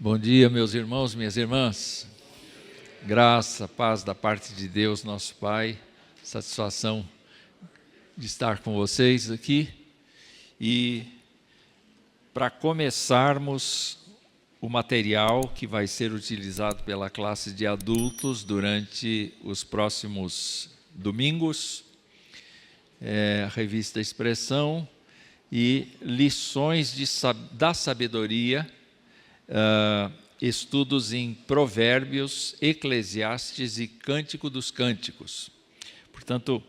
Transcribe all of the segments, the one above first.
Bom dia, meus irmãos, minhas irmãs. Graça, paz da parte de Deus, nosso Pai. Satisfação de estar com vocês aqui. E para começarmos o material que vai ser utilizado pela classe de adultos durante os próximos domingos, a revista Expressão e lições da sabedoria, estudos em Provérbios, Eclesiastes e Cântico dos Cânticos. Portanto,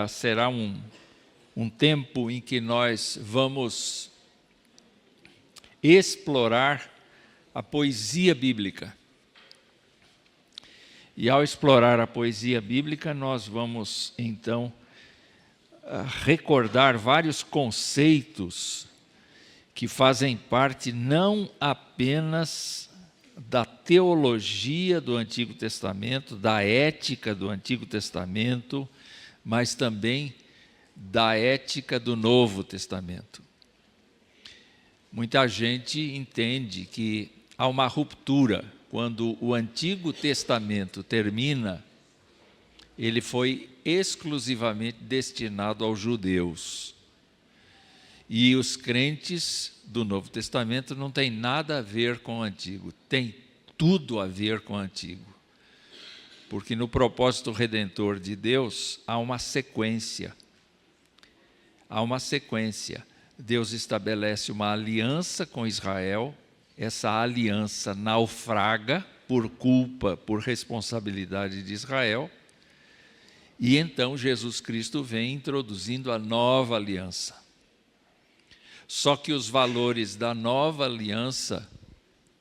será um tempo em que nós vamos explorar a poesia bíblica. E ao explorar a poesia bíblica, nós vamos, então, recordar vários conceitos que fazem parte não apenas da teologia do Antigo Testamento, da ética do Antigo Testamento, mas também da ética do Novo Testamento. Muita gente entende que há uma ruptura. Quando o Antigo Testamento termina, ele foi exclusivamente destinado aos judeus. E os crentes do Novo Testamento não têm nada a ver com o Antigo, tem tudo a ver com o Antigo. Porque no propósito redentor de Deus há uma sequência. Há uma sequência. Deus estabelece uma aliança com Israel, essa aliança naufraga por culpa, por responsabilidade de Israel, e então Jesus Cristo vem introduzindo a nova aliança. Só que os valores da nova aliança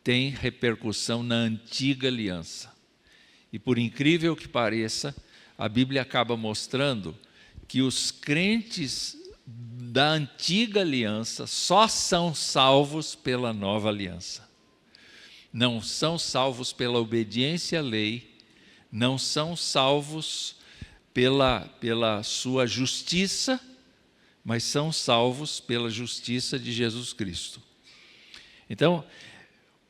têm repercussão na antiga aliança. E por incrível que pareça, a Bíblia acaba mostrando que os crentes da antiga aliança só são salvos pela nova aliança. Não são salvos pela obediência à lei, não são salvos pela sua justiça, mas são salvos pela justiça de Jesus Cristo. Então,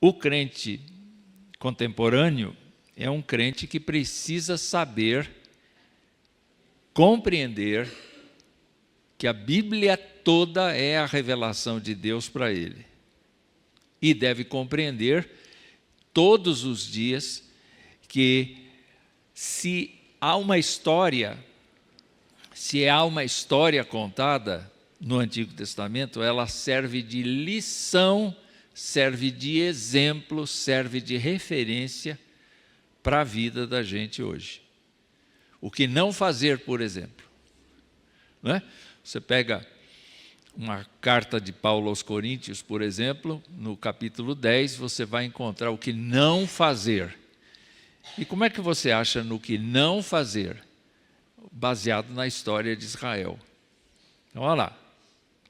o crente contemporâneo é um crente que precisa saber, compreender que a Bíblia toda é a revelação de Deus para ele. E deve compreender todos os dias que se há uma história contada no Antigo Testamento, ela serve de lição, serve de exemplo, serve de referência para a vida da gente hoje. O que não fazer, por exemplo. Não é? Você pega uma carta de Paulo aos Coríntios, por exemplo, no capítulo 10, você vai encontrar o que não fazer. E como é que você acha no que não fazer? Baseado na história de Israel. Então, olha lá.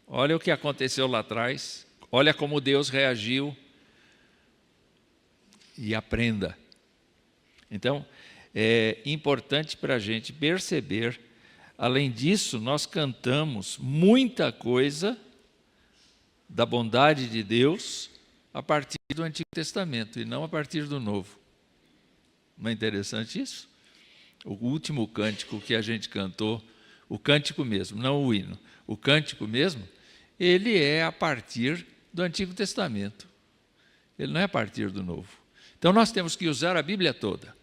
Olha o que aconteceu lá atrás. Olha como Deus reagiu. E aprenda. Então, é importante para a gente perceber. Além disso, nós cantamos muita coisa da bondade de Deus a partir do Antigo Testamento e não a partir do Novo. Não é interessante isso? O último cântico que a gente cantou, o cântico mesmo, não o hino, o cântico mesmo, ele é a partir do Antigo Testamento. Ele não é a partir do Novo. Então nós temos que usar a Bíblia toda.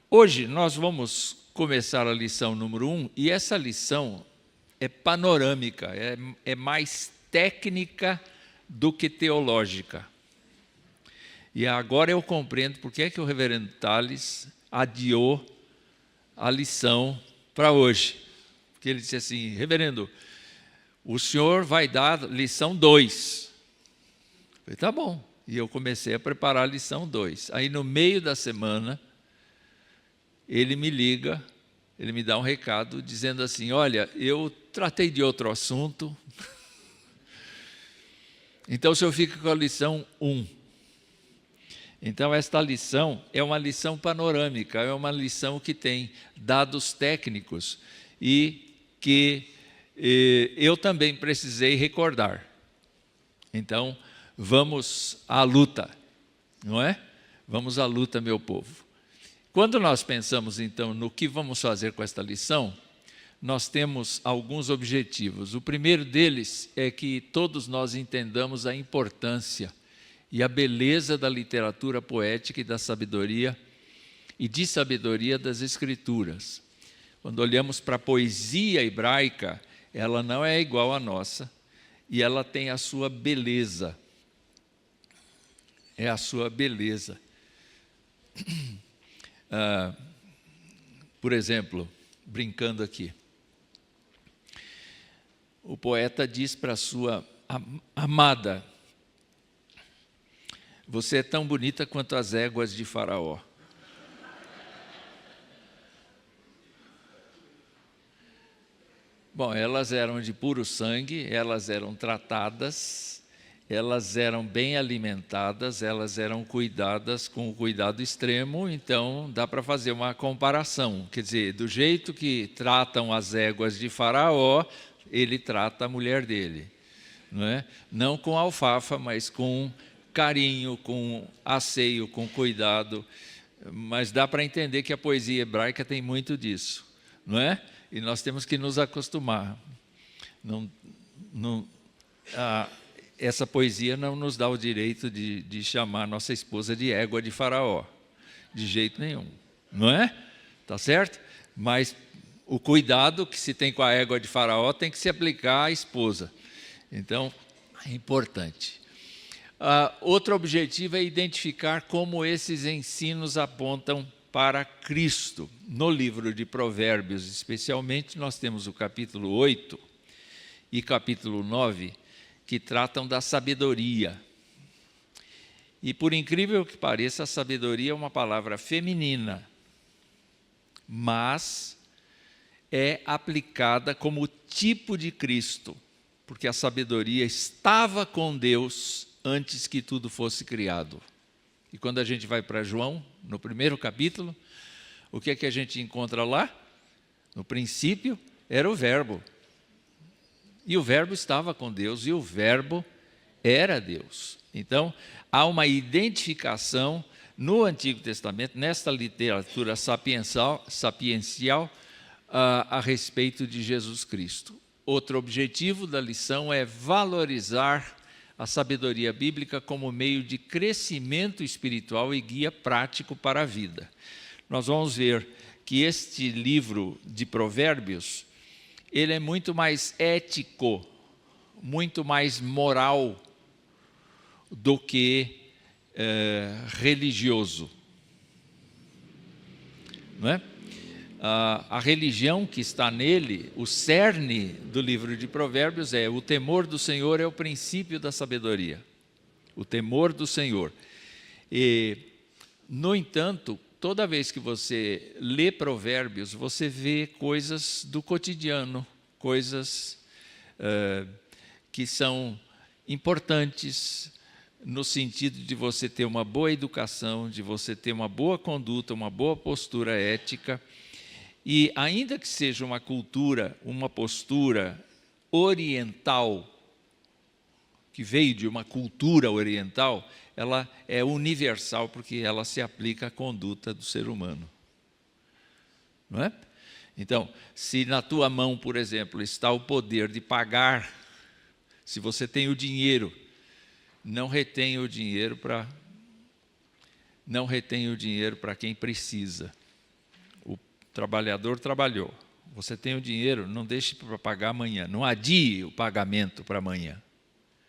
Hoje nós vamos começar a lição número 1, e essa lição é panorâmica, é mais técnica do que teológica. E agora eu compreendo por que é que o reverendo Tales adiou a lição para hoje. Porque ele disse assim: reverendo, o senhor vai dar lição 2. Eu falei, tá bom. E eu comecei a preparar a lição 2. Aí no meio da semana, ele me liga, ele me dá um recado dizendo assim: olha, eu tratei de outro assunto, então o senhor fica com a lição 1. Então, esta lição é uma lição panorâmica, é uma lição que tem dados técnicos e que eu também precisei recordar. Então, vamos à luta, não é? Vamos à luta, meu povo. Quando nós pensamos, então, no que vamos fazer com esta lição, nós temos alguns objetivos. O primeiro deles é que todos nós entendamos a importância e a beleza da literatura poética e da sabedoria e de sabedoria das Escrituras. Quando olhamos para a poesia hebraica, ela não é igual à nossa e ela tem a sua beleza. É a sua beleza. Por exemplo, brincando aqui, o poeta diz para a sua amada: você é tão bonita quanto as éguas de Faraó. Bom, elas eram de puro sangue, elas eram tratadas, elas eram bem alimentadas, elas eram cuidadas com cuidado extremo, então dá para fazer uma comparação. Quer dizer, do jeito que tratam as éguas de Faraó, ele trata a mulher dele. Não é? Não com alfafa, mas com carinho, com asseio, com cuidado. Mas dá para entender que a poesia hebraica tem muito disso, não é? E nós temos que nos acostumar. Essa poesia não nos dá o direito de chamar nossa esposa de égua de Faraó, de jeito nenhum, não é? Tá certo? Mas o cuidado que se tem com a égua de Faraó tem que se aplicar à esposa. Então, é importante. Outro objetivo é identificar como esses ensinos apontam para Cristo. No livro de Provérbios, especialmente, nós temos o capítulo 8 e capítulo 9, que tratam da sabedoria. E, por incrível que pareça, a sabedoria é uma palavra feminina, mas é aplicada como tipo de Cristo, porque a sabedoria estava com Deus antes que tudo fosse criado. E quando a gente vai para João, no primeiro capítulo, o que é que a gente encontra lá? No princípio era o Verbo. E o Verbo estava com Deus, e o Verbo era Deus. Então, há uma identificação no Antigo Testamento, nesta literatura sapiencial, a respeito de Jesus Cristo. Outro objetivo da lição é valorizar a sabedoria bíblica como meio de crescimento espiritual e guia prático para a vida. Nós vamos ver que este livro de Provérbios, ele é muito mais ético, muito mais moral do que religioso. Não é? A religião que está nele, o cerne do livro de Provérbios é: o temor do Senhor é o princípio da sabedoria. O temor do Senhor. E, no entanto, toda vez que você lê Provérbios, você vê coisas do cotidiano, coisas que são importantes no sentido de você ter uma boa educação, de você ter uma boa conduta, uma boa postura ética. E ainda que seja uma cultura, uma postura oriental, que veio de uma cultura oriental, ela é universal porque ela se aplica à conduta do ser humano. Não é? Então, se na tua mão, por exemplo, está o poder de pagar, se você tem o dinheiro, não retenha o dinheiro para quem precisa. O trabalhador trabalhou. Você tem o dinheiro, não deixe para pagar amanhã. Não adie o pagamento para amanhã.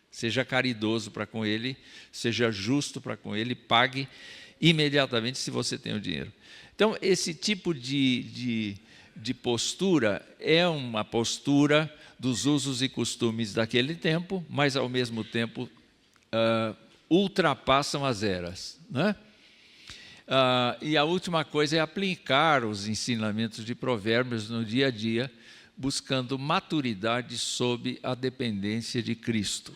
Seja caridoso para com ele, seja justo para com ele, pague imediatamente se você tem o dinheiro. Então, esse tipo de postura é uma postura dos usos e costumes daquele tempo, mas, ao mesmo tempo, ultrapassam as eras, né? E a última coisa é aplicar os ensinamentos de Provérbios no dia a dia, buscando maturidade sob a dependência de Cristo.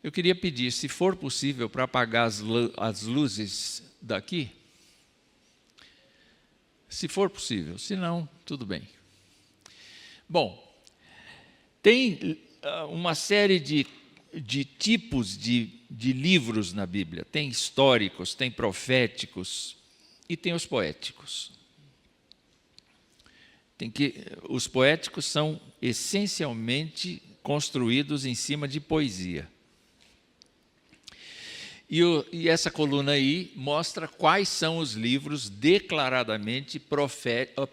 Eu queria pedir, se for possível, para apagar as luzes daqui. Se for possível, se não, tudo bem. Bom, tem uma série de de tipos de livros na Bíblia. Tem históricos, tem proféticos e tem os poéticos. Os poéticos são essencialmente construídos em cima de poesia. E essa coluna aí mostra quais são os livros declaradamente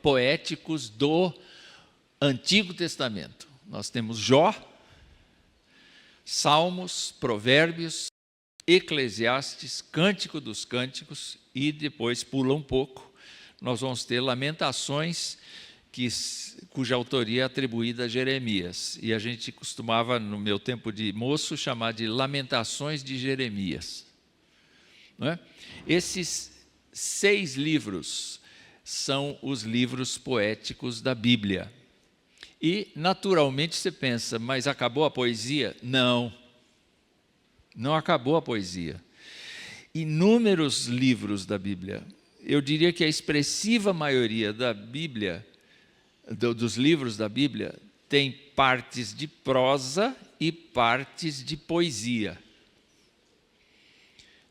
poéticos do Antigo Testamento. Nós temos Jó, Salmos, Provérbios, Eclesiastes, Cântico dos Cânticos e depois pula um pouco, nós vamos ter Lamentações, cuja autoria é atribuída a Jeremias. E a gente costumava, no meu tempo de moço, chamar de Lamentações de Jeremias. Não é? Esses 6 livros são os livros poéticos da Bíblia. E, naturalmente, você pensa, mas acabou a poesia? Não, não acabou a poesia. Inúmeros livros da Bíblia, eu diria que a expressiva maioria da Bíblia, dos livros da Bíblia, tem partes de prosa e partes de poesia.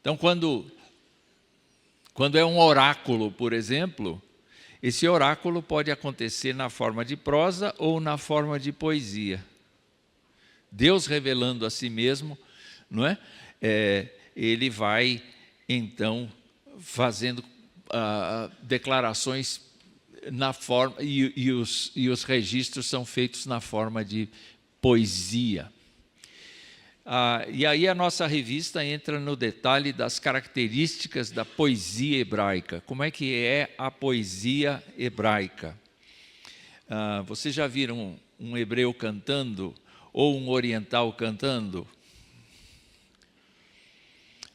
Então, quando é um oráculo, por exemplo, esse oráculo pode acontecer na forma de prosa ou na forma de poesia. Deus revelando a si mesmo, não é? Ele vai, então, fazendo declarações na forma, e os registros são feitos na forma de poesia. E aí a nossa revista entra no detalhe das características da poesia hebraica. Como é que é a poesia hebraica? Vocês já viram um hebreu cantando ou um oriental cantando?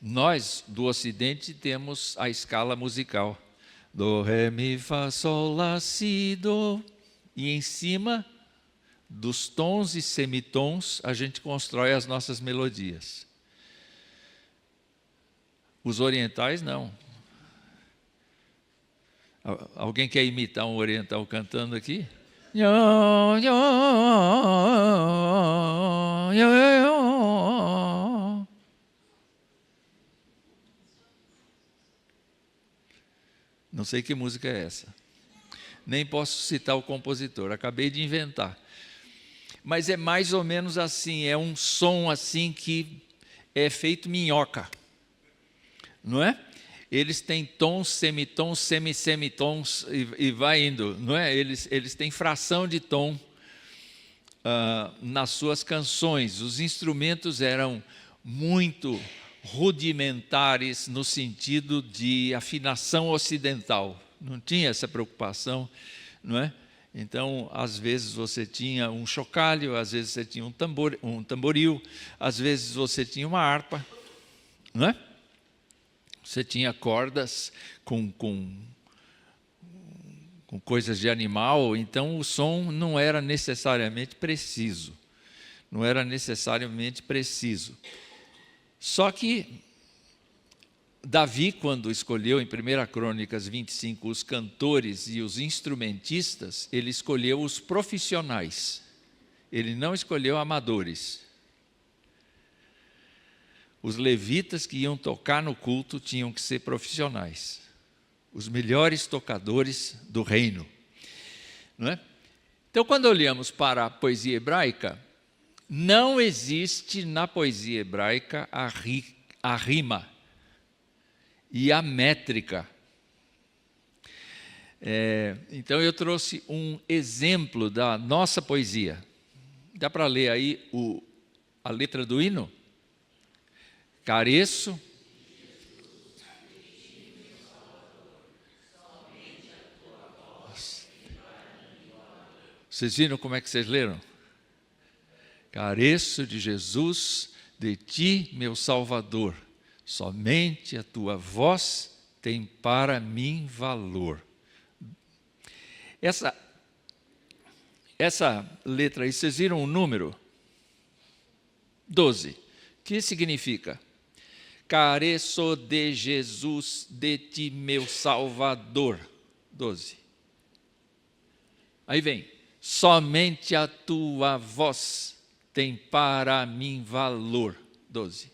Nós, do Ocidente, temos a escala musical. Do, ré, mi, fá, sol, lá, si, do. E em cima dos tons e semitons, a gente constrói as nossas melodias. Os orientais, não. Alguém quer imitar um oriental cantando aqui? Não sei que música é essa. Nem posso citar o compositor, acabei de inventar. Mas é mais ou menos assim, é um som assim que é feito minhoca, não é? Eles têm tons, semitons, semi-semitons e vai indo, não é? Eles têm fração de tom nas suas canções. Os instrumentos eram muito rudimentares no sentido de afinação ocidental. Não tinha essa preocupação, não é? Então, às vezes você tinha um chocalho, às vezes você tinha um tamboril, às vezes você tinha uma harpa, não é? Você tinha cordas com coisas de animal, então o som não era necessariamente preciso. Não era necessariamente preciso. Só que Davi, quando escolheu em 1 Crônicas 25 os cantores e os instrumentistas, ele escolheu os profissionais. Ele não escolheu amadores. Os levitas que iam tocar no culto tinham que ser profissionais. Os melhores tocadores do reino. Não é? Então, quando olhamos para a poesia hebraica, não existe na poesia hebraica a rima e a métrica. Então eu trouxe um exemplo da nossa poesia. Dá para ler aí a letra do hino? Careço. Vocês viram como é que vocês leram? Careço de Jesus, de ti, meu Salvador. Somente a tua voz tem para mim valor. Essa letra aí, vocês viram o número? 12. O que significa? Careço de Jesus, de ti, meu Salvador. 12. Aí vem, somente a tua voz tem para mim valor. 12.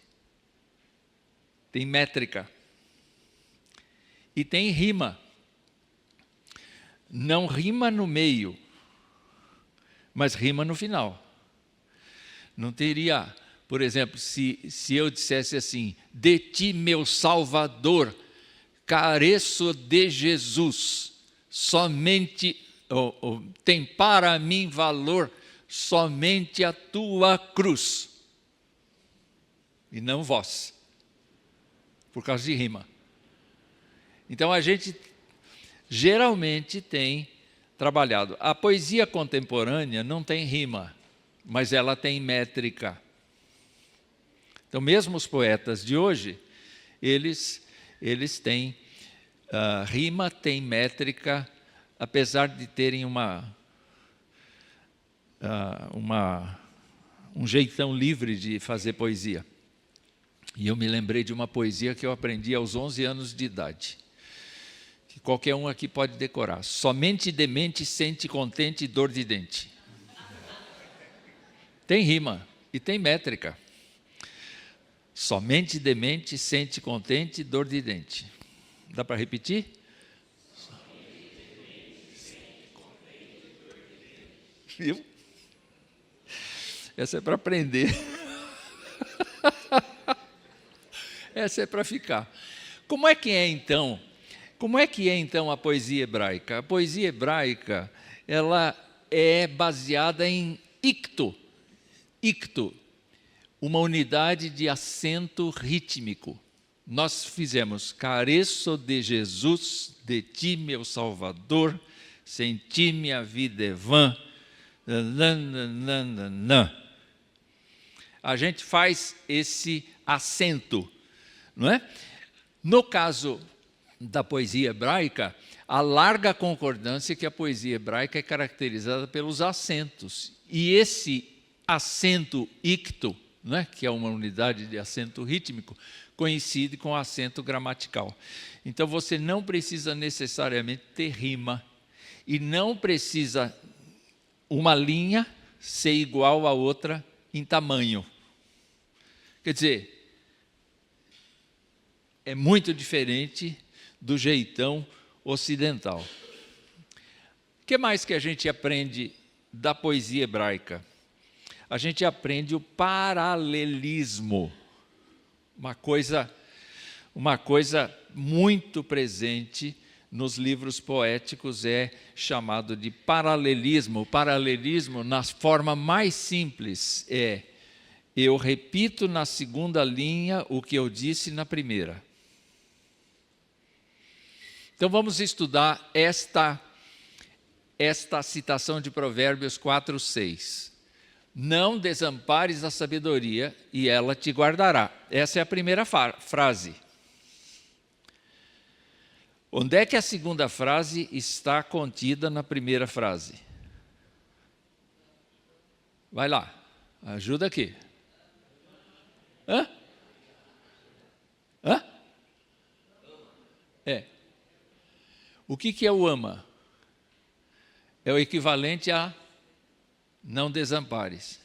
Tem métrica. E tem rima. Não rima no meio, mas rima no final. Não teria, por exemplo, se eu dissesse assim, de ti, meu Salvador, careço de Jesus, somente, tem para mim valor somente a tua cruz, e não vós, por causa de rima. Então a gente geralmente tem trabalhado. A poesia contemporânea não tem rima, mas ela tem métrica. Então, mesmo os poetas de hoje, eles têm rima, têm métrica, apesar de terem um jeitão livre de fazer poesia. E eu me lembrei de uma poesia que eu aprendi aos 11 anos de idade, que qualquer um aqui pode decorar. Somente demente sente contente dor de dente. Tem rima e tem métrica. Somente demente sente contente dor de dente. Dá para repetir? Viu? Essa é para aprender. Essa é para ficar. Como é que é então a poesia hebraica? A poesia hebraica, ela é baseada em icto. Icto, uma unidade de acento rítmico. Nós fizemos careço de Jesus, de ti, meu Salvador, sem ti minha vida é vã. A gente faz esse acento, não é? No caso da poesia hebraica, há larga concordância que a poesia hebraica é caracterizada pelos acentos. E esse acento icto, né, que é uma unidade de acento rítmico, coincide com o acento gramatical. Então você não precisa necessariamente ter rima e não precisa uma linha ser igual a outra em tamanho. Quer dizer, é muito diferente do jeitão ocidental. O que mais que a gente aprende da poesia hebraica? A gente aprende o paralelismo, uma coisa muito presente nos livros poéticos é chamado de paralelismo. O paralelismo, na forma mais simples, é eu repito na segunda linha o que eu disse na primeira. Então vamos estudar esta citação de Provérbios 4:6. Não desampares a sabedoria e ela te guardará. Essa é a primeira frase. Onde é que a segunda frase está contida na primeira frase? Vai lá, ajuda aqui. Hã? É. O que é o ama? É o equivalente a não desampares.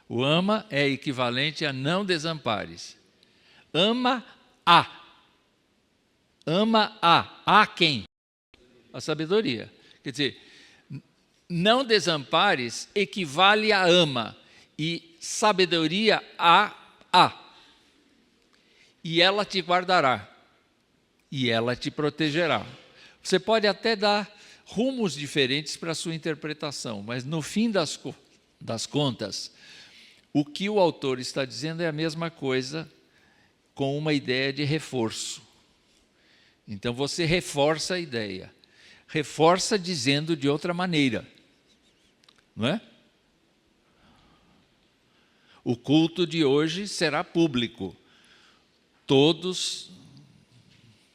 O ama é equivalente a não desampares. Ama a. Ama a quem? A sabedoria. Quer dizer, não desampares equivale a ama e sabedoria a. E ela te guardará. E ela te protegerá. Você pode até dar rumos diferentes para a sua interpretação, mas no fim das contas, o que o autor está dizendo é a mesma coisa com uma ideia de reforço. Então você reforça a ideia, reforça dizendo de outra maneira, não é? O culto de hoje será público, todos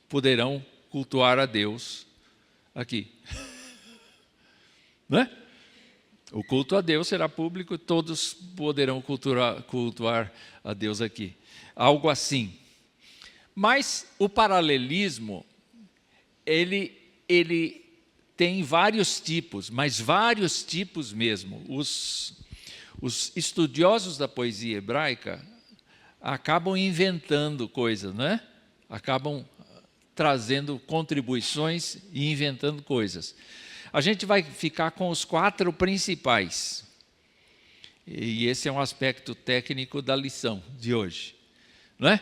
poderão cultuar a Deus aqui, não é? O culto a Deus será público, todos poderão cultuar a Deus aqui, algo assim. Mas o paralelismo, ele tem vários tipos, mas vários tipos mesmo. Os estudiosos da poesia hebraica acabam inventando coisas, né? Acabam trazendo contribuições e inventando coisas. A gente vai ficar com os 4 principais. E esse é um aspecto técnico da lição de hoje, não é?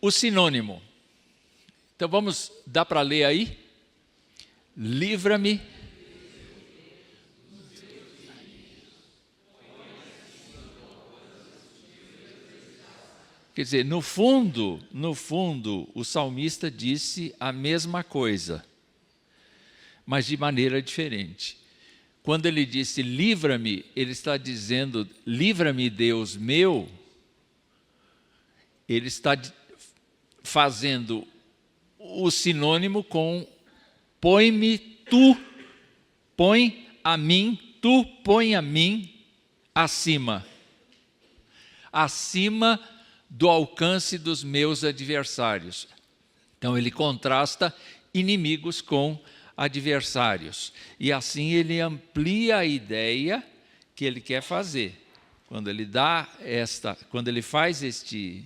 O sinônimo. Então vamos, dá para ler aí? Livra-me. Quer dizer, no fundo, o salmista disse a mesma coisa, mas de maneira diferente. Quando ele disse livra-me, ele está dizendo livra-me, Deus meu. Ele está fazendo o sinônimo com põe-me tu, põe a mim, tu põe a mim acima do alcance dos meus adversários. Então ele contrasta inimigos com adversários. E assim ele amplia a ideia que ele quer fazer. Quando ele faz este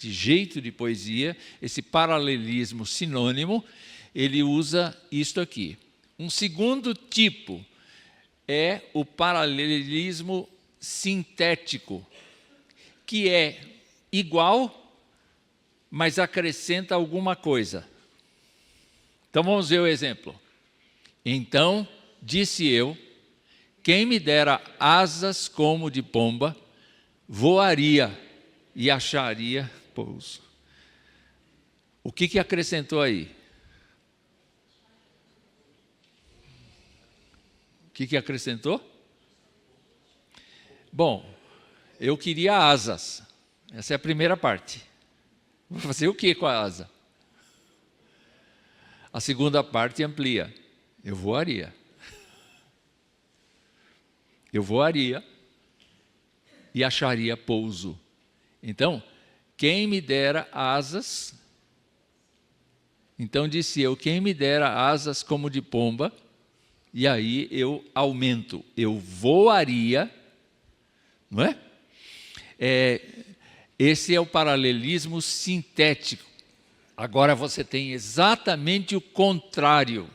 jeito de poesia, esse paralelismo sinônimo, ele usa isto aqui. Um segundo tipo é o paralelismo sintético, que é igual, mas acrescenta alguma coisa. Então vamos ver o exemplo. Então disse eu, quem me dera asas como de pomba, voaria e acharia pouso. O que acrescentou aí? O que acrescentou? Bom, eu queria asas. Essa é a primeira parte. Vou fazer o que com a asa? A segunda parte amplia. Eu voaria. Eu voaria e acharia pouso. Então, quem me dera asas, então disse eu, quem me dera asas como de pomba, e aí eu aumento, eu voaria, não é? Esse é o paralelismo sintético. Agora você tem exatamente o contrário.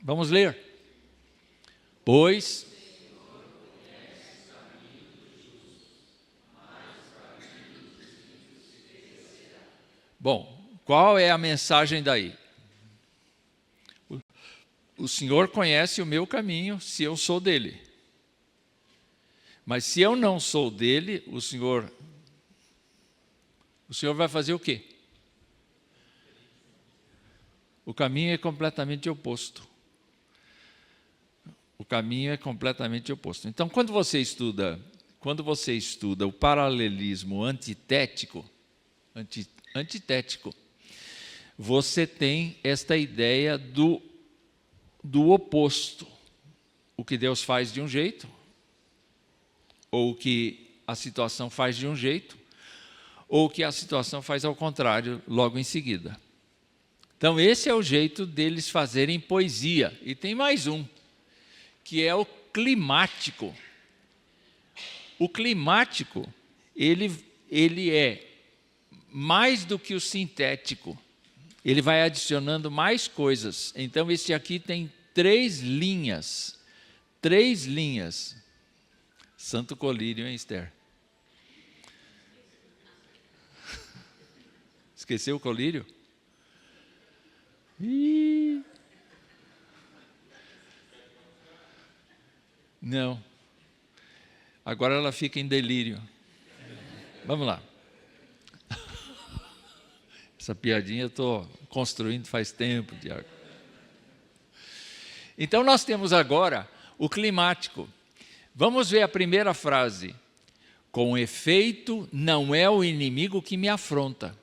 Vamos ler. Pois bom, qual é a mensagem daí? O Senhor conhece o meu caminho, se eu sou dele. Mas se eu não sou dele, o Senhor vai fazer o quê? O caminho é completamente oposto. O caminho é completamente oposto. Então, quando você estuda o paralelismo antitético, você tem esta ideia do oposto. O que Deus faz de um jeito, ou o que a situação faz de um jeito, ou o que a situação faz ao contrário, logo em seguida. Então, esse é o jeito deles fazerem poesia. E tem mais um, que é o climático. O climático, ele é mais do que o sintético. Ele vai adicionando mais coisas. Então, esse aqui tem 3 linhas. 3 linhas. Santo colírio, hein, Esther? Esqueceu o colírio? Não. Agora ela fica em delírio. Vamos lá. Essa piadinha eu estou construindo faz tempo, Diago. Então nós temos agora o climático. Vamos ver a primeira frase. Com efeito, não é o inimigo que me afronta.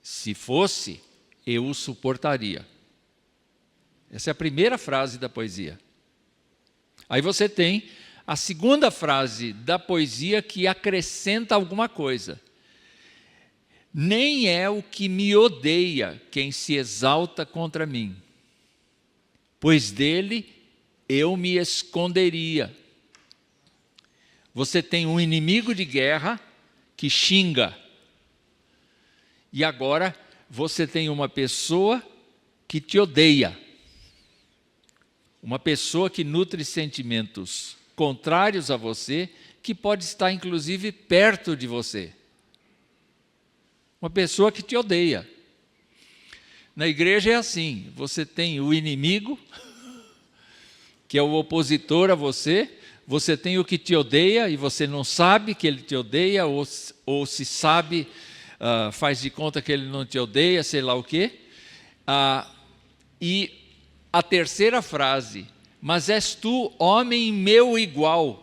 Se fosse, eu o suportaria. Essa é a primeira frase da poesia. Aí você tem a segunda frase da poesia que acrescenta alguma coisa. Nem é o que me odeia quem se exalta contra mim, pois dele eu me esconderia. Você tem um inimigo de guerra que xinga. E agora você tem uma pessoa que te odeia. Uma pessoa que nutre sentimentos contrários a você, que pode estar inclusive perto de você. Uma pessoa que te odeia. Na igreja é assim, você tem o inimigo, que é o opositor a você, você tem o que te odeia e você não sabe que ele te odeia, ou se sabe, faz de conta que ele não te odeia, sei lá o quê. E a terceira frase, mas és tu, homem meu igual.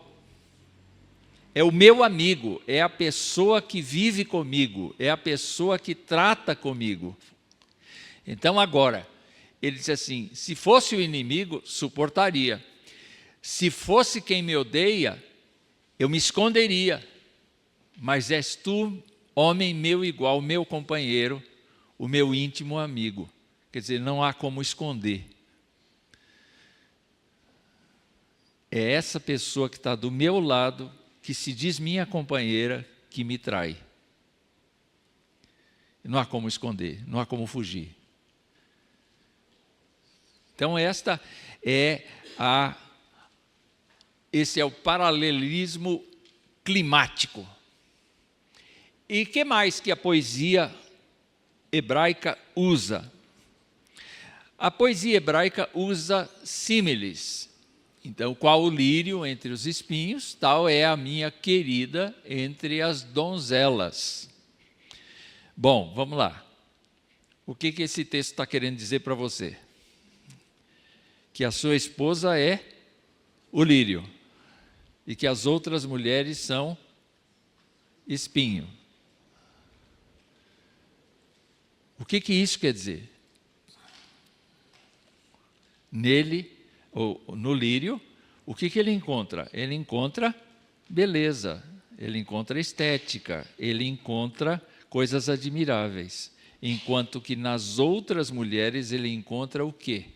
É o meu amigo, é a pessoa que vive comigo, é a pessoa que trata comigo. Então agora, ele diz assim, se fosse o inimigo, suportaria. Se fosse quem me odeia, eu me esconderia. Mas és tu, homem meu igual, meu companheiro, o meu íntimo amigo. Quer dizer, não há como esconder. É essa pessoa que está do meu lado, que se diz minha companheira, que me trai. Não há como esconder, não há como fugir. Então esse é o paralelismo climático. E que mais que a poesia hebraica usa? A poesia hebraica usa símiles. Então, qual o lírio entre os espinhos, tal é a minha querida entre as donzelas. Bom, vamos lá. O que esse texto está querendo dizer para você? Que a sua esposa é o lírio e que as outras mulheres são espinho. O que isso quer dizer? Nele, ou no lírio, o que ele encontra? Ele encontra beleza, ele encontra estética, ele encontra coisas admiráveis. Enquanto que nas outras mulheres ele encontra o quê?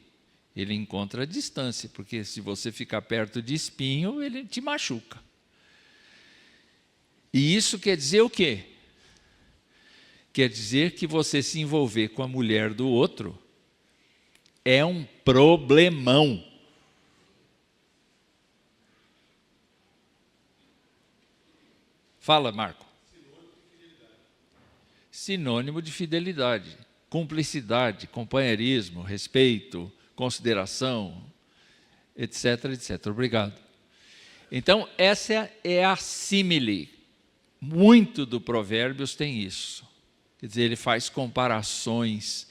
Ele encontra a distância, porque se você ficar perto de espinho, ele te machuca. E isso quer dizer o quê? Quer dizer que você se envolver com a mulher do outro é um problemão. Fala, Marco. Sinônimo de fidelidade, cumplicidade, companheirismo, respeito, consideração, etc, etc. Obrigado. Então, essa é a símile. Muito do Provérbios tem isso. Quer dizer, ele faz comparações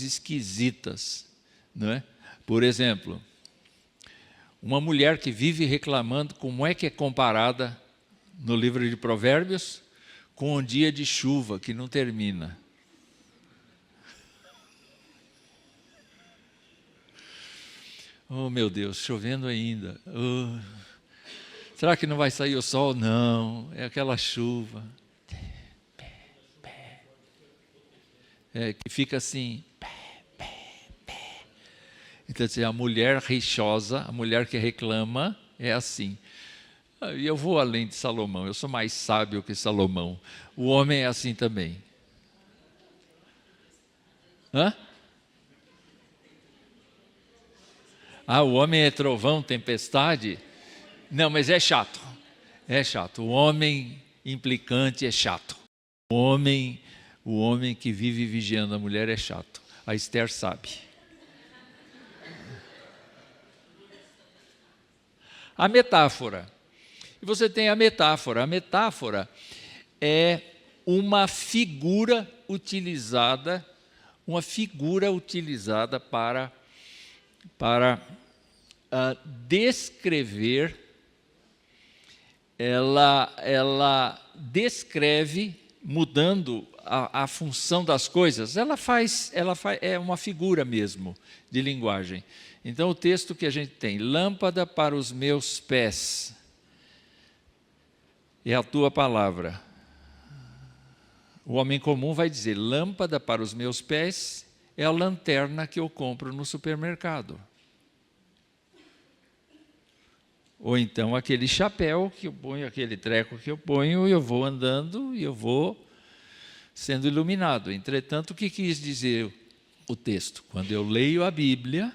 esquisitas, não é? Por exemplo, uma mulher que vive reclamando, como é que é comparada no livro de Provérbios? Com um dia de chuva que não termina. Oh, meu Deus, chovendo ainda. Oh. Será que não vai sair o sol? Não, é aquela chuva. Que fica assim. Então, assim, a mulher rixosa, a mulher que reclama, é assim. E eu vou além de Salomão, eu sou mais sábio que Salomão. O homem é assim também. Hã? O homem é trovão, tempestade? Não, mas é chato. É chato. O homem implicante é chato. O homem que vive vigiando a mulher é chato. A Esther sabe. A metáfora. E você tem a metáfora. A metáfora é uma figura utilizada para descrever. Ela descreve, mudando a função das coisas. É uma figura mesmo de linguagem. Então, o texto que a gente tem: lâmpada para os meus pés é a tua palavra. O homem comum vai dizer: lâmpada para os meus pés é a lanterna que eu compro no supermercado. Ou então aquele chapéu que eu ponho, aquele treco que eu ponho, e eu vou andando e eu vou sendo iluminado. Entretanto, o que quis dizer o texto? Quando eu leio a Bíblia,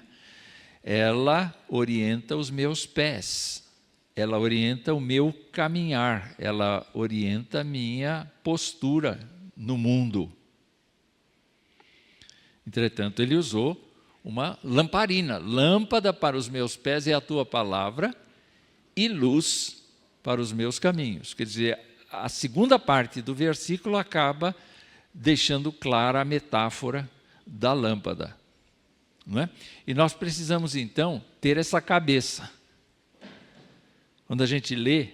ela orienta os meus pés, ela orienta o meu caminhar, ela orienta a minha postura no mundo. Entretanto, ele usou uma lamparina. Lâmpada para os meus pés é a tua palavra e luz para os meus caminhos. Quer dizer, a segunda parte do versículo acaba deixando clara a metáfora da lâmpada. Não é? E nós precisamos, então, ter essa cabeça. Quando a gente lê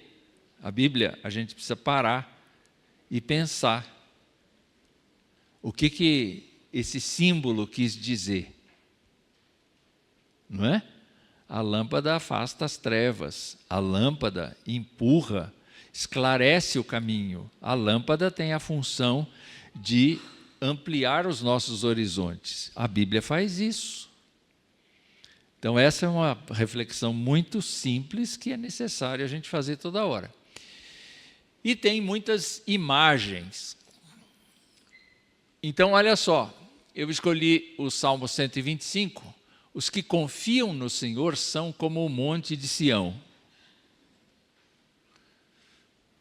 a Bíblia, a gente precisa parar e pensar o que esse símbolo quis dizer. Não é? A lâmpada afasta as trevas, a lâmpada empurra, esclarece o caminho. A lâmpada tem a função de ampliar os nossos horizontes. A Bíblia faz isso. Então essa é uma reflexão muito simples que é necessário a gente fazer toda hora. E tem muitas imagens. Então olha só, eu escolhi o Salmo 125. Os que confiam no Senhor são como o monte de Sião.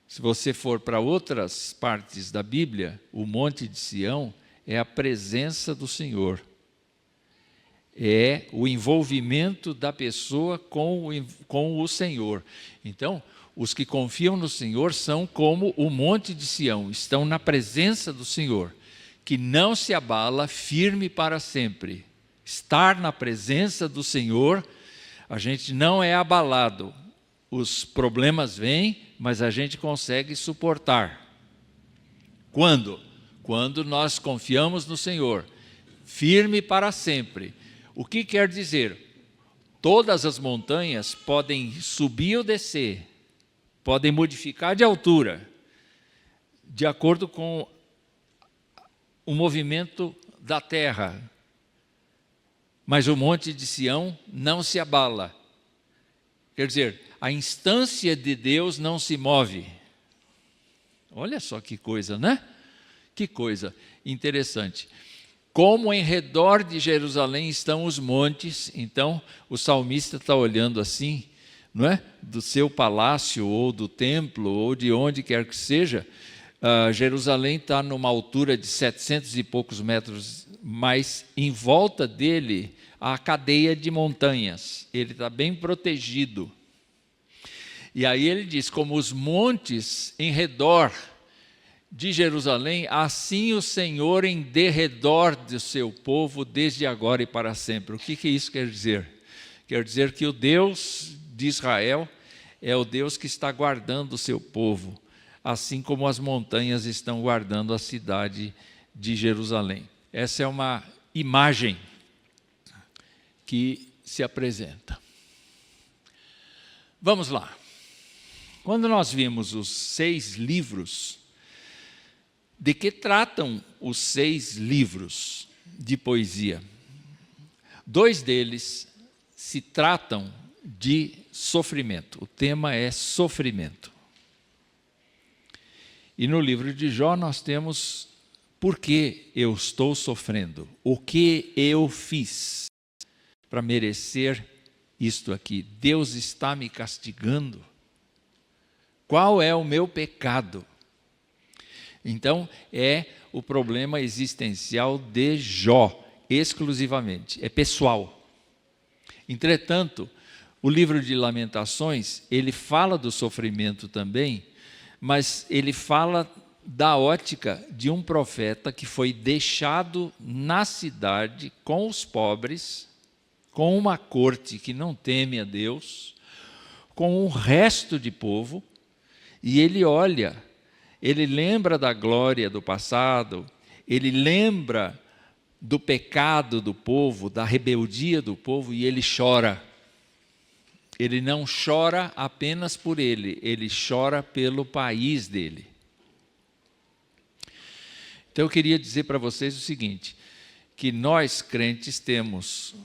Se você for para outras partes da Bíblia, o monte de Sião é a presença do Senhor. É o envolvimento da pessoa com o Senhor. Então, os que confiam no Senhor são como o monte de Sião, estão na presença do Senhor, que não se abala, firme para sempre. Estar na presença do Senhor, a gente não é abalado. Os problemas vêm, mas a gente consegue suportar. Quando? Quando nós confiamos no Senhor, firme para sempre. O que quer dizer? Todas as montanhas podem subir ou descer, podem modificar de altura, de acordo com o movimento da terra. Mas o monte de Sião não se abala. Quer dizer, a instância de Deus não se move. Olha só que coisa, né? Que coisa interessante. Como em redor de Jerusalém estão os montes, então o salmista está olhando assim, não é? Do seu palácio, ou do templo, ou de onde quer que seja. Jerusalém está numa altura de 700 e poucos metros, mas em volta dele há a cadeia de montanhas. Ele está bem protegido. E aí ele diz, como os montes em redor de Jerusalém, assim o Senhor em derredor do seu povo, desde agora e para sempre. O que isso quer dizer? Quer dizer que o Deus de Israel é o Deus que está guardando o seu povo, assim como as montanhas estão guardando a cidade de Jerusalém. Essa é uma imagem que se apresenta. Vamos lá. Quando nós vimos os 6 livros, de que tratam os 6 livros de poesia? 2 deles se tratam de sofrimento. O tema é sofrimento. E no livro de Jó nós temos por que eu estou sofrendo, o que eu fiz para merecer isto aqui. Deus está me castigando. Qual é o meu pecado? Então, é o problema existencial de Jó, exclusivamente, é pessoal. Entretanto, o livro de Lamentações, ele fala do sofrimento também, mas ele fala da ótica de um profeta que foi deixado na cidade com os pobres, com uma corte que não teme a Deus, com um resto de povo, e ele olha, ele lembra da glória do passado, ele lembra do pecado do povo, da rebeldia do povo, e ele chora. Ele não chora apenas por ele chora pelo país dele. Então eu queria dizer para vocês o seguinte, que nós crentes temos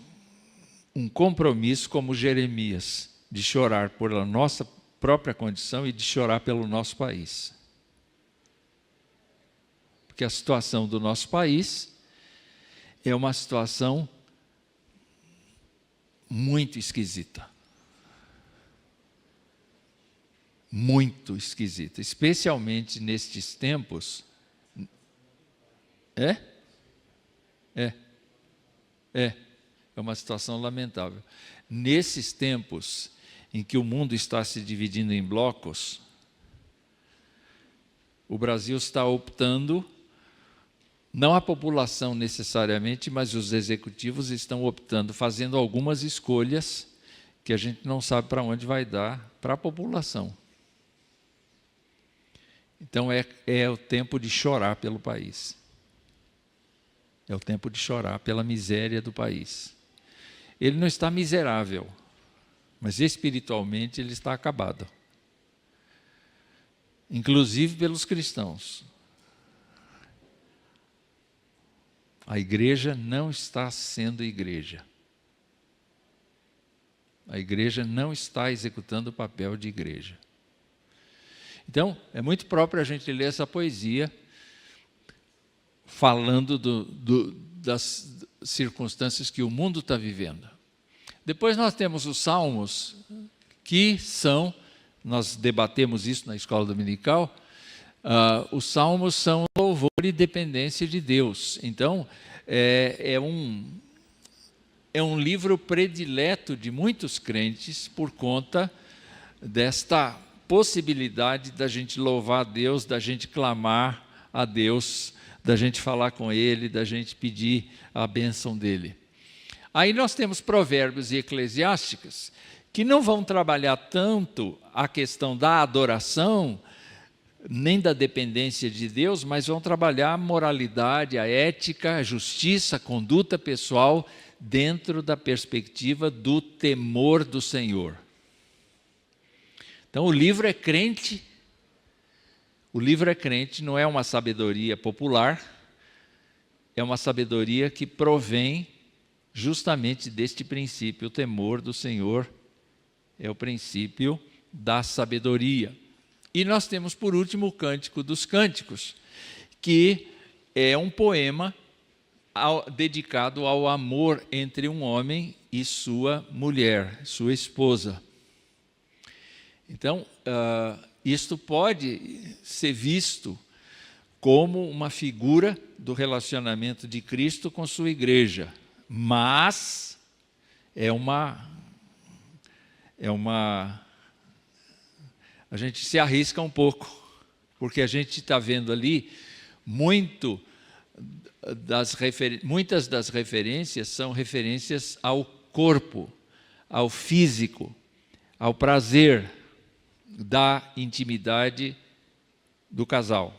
um compromisso como Jeremias, de chorar pela nossa própria condição e de chorar pelo nosso país. Porque a situação do nosso país é uma situação muito esquisita. Muito esquisita, especialmente nestes tempos. É uma situação lamentável. Nesses tempos em que o mundo está se dividindo em blocos, o Brasil está optando, não a população necessariamente, mas os executivos estão optando, fazendo algumas escolhas que a gente não sabe para onde vai dar para a população. Então é o tempo de chorar pelo país. É o tempo de chorar pela miséria do país. Ele não está miserável, mas espiritualmente ele está acabado. Inclusive pelos cristãos. A igreja não está sendo igreja. A igreja não está executando o papel de igreja. Então, é muito próprio a gente ler essa poesia falando das circunstâncias que o mundo está vivendo. Depois nós temos os salmos, que são, nós debatemos isso na escola dominical, os salmos são louvor e dependência de Deus. Então, é um livro predileto de muitos crentes por conta desta possibilidade da gente louvar a Deus, da gente clamar a Deus, da gente falar com Ele, da gente pedir a bênção dEle. Aí nós temos Provérbios e Eclesiásticos, que não vão trabalhar tanto a questão da adoração, nem da dependência de Deus, mas vão trabalhar a moralidade, a ética, a justiça, a conduta pessoal, dentro da perspectiva do temor do Senhor. Então o livro é crente, não é uma sabedoria popular, é uma sabedoria que provém justamente deste princípio. O temor do Senhor é o princípio da sabedoria. E nós temos, por último, o Cântico dos Cânticos, que é um poema dedicado ao amor entre um homem e sua mulher, sua esposa. Então, isto pode ser visto como uma figura do relacionamento de Cristo com sua igreja, mas a gente se arrisca um pouco, porque a gente está vendo ali muitas das referências são referências ao corpo, ao físico, ao prazer da intimidade do casal.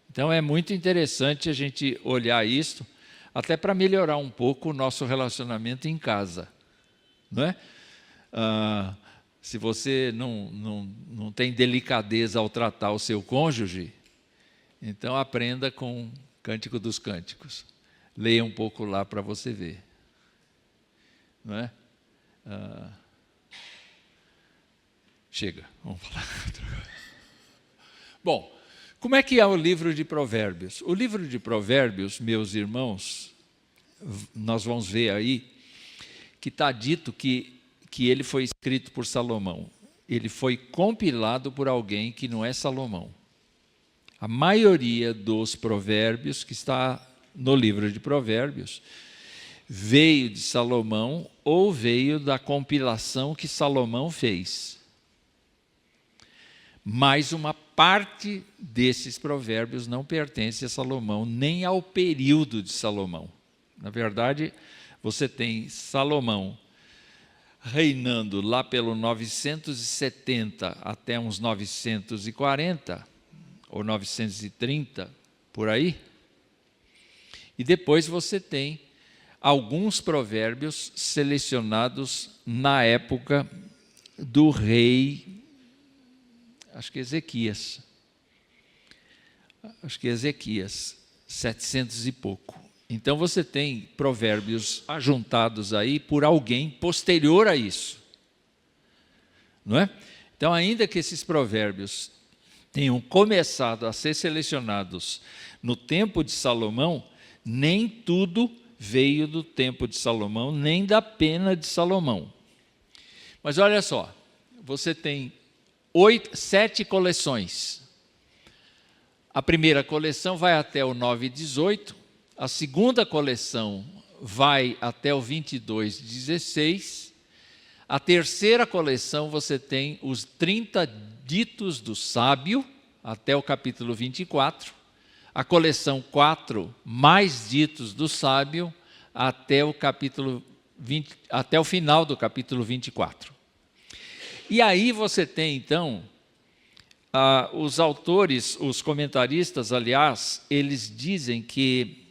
Então é muito interessante a gente olhar isso, até para melhorar um pouco o nosso relacionamento em casa, não é? Se você não tem delicadeza ao tratar o seu cônjuge, então aprenda com o Cântico dos Cânticos. Leia um pouco lá para você ver. Não é? Chega, vamos falar outra coisa. Bom, como é que é o livro de Provérbios? O livro de Provérbios, meus irmãos, nós vamos ver aí, que está dito que ele foi escrito por Salomão. Ele foi compilado por alguém que não é Salomão. A maioria dos provérbios que está no livro de Provérbios veio de Salomão ou veio da compilação que Salomão fez. Mas uma parte desses provérbios não pertence a Salomão, nem ao período de Salomão. Na verdade, você tem Salomão reinando lá pelo 970 até uns 940, ou 930, por aí. E depois você tem alguns provérbios selecionados na época do rei, acho que Ezequias, 700 e pouco. Então você tem provérbios ajuntados aí por alguém posterior a isso. não é? Então, ainda que esses provérbios tenham começado a ser selecionados no tempo de Salomão, nem tudo veio do tempo de Salomão, nem da pena de Salomão. Mas olha só, você tem 7 coleções. A primeira coleção vai até o 9:18, a segunda coleção vai até o 22:16, a terceira coleção você tem os 30 ditos do sábio, até o capítulo 24, a coleção 4, mais ditos do sábio, até o capítulo 20, até o final do capítulo 24. E aí você tem, então, os autores, os comentaristas, aliás, eles dizem que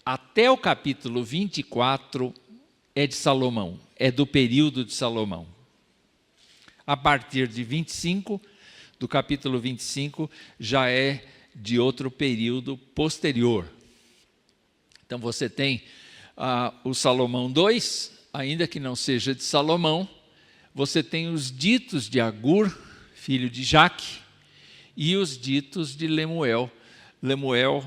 até o capítulo 24 é de Salomão, é do período de Salomão. A partir de 25, do capítulo 25, já é de outro período posterior. Então você tem o Salomão 2, ainda que não seja de Salomão, você tem os ditos de Agur, filho de Jaque, e os ditos de Lemuel. Lemuel,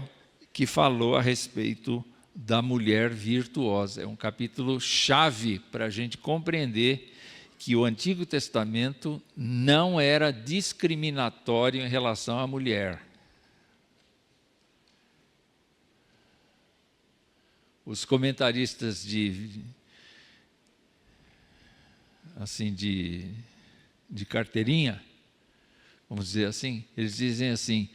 que falou a respeito da mulher virtuosa. É um capítulo chave para a gente compreender que o Antigo Testamento não era discriminatório em relação à mulher. Os comentaristas de carteirinha, vamos dizer assim, eles dizem assim: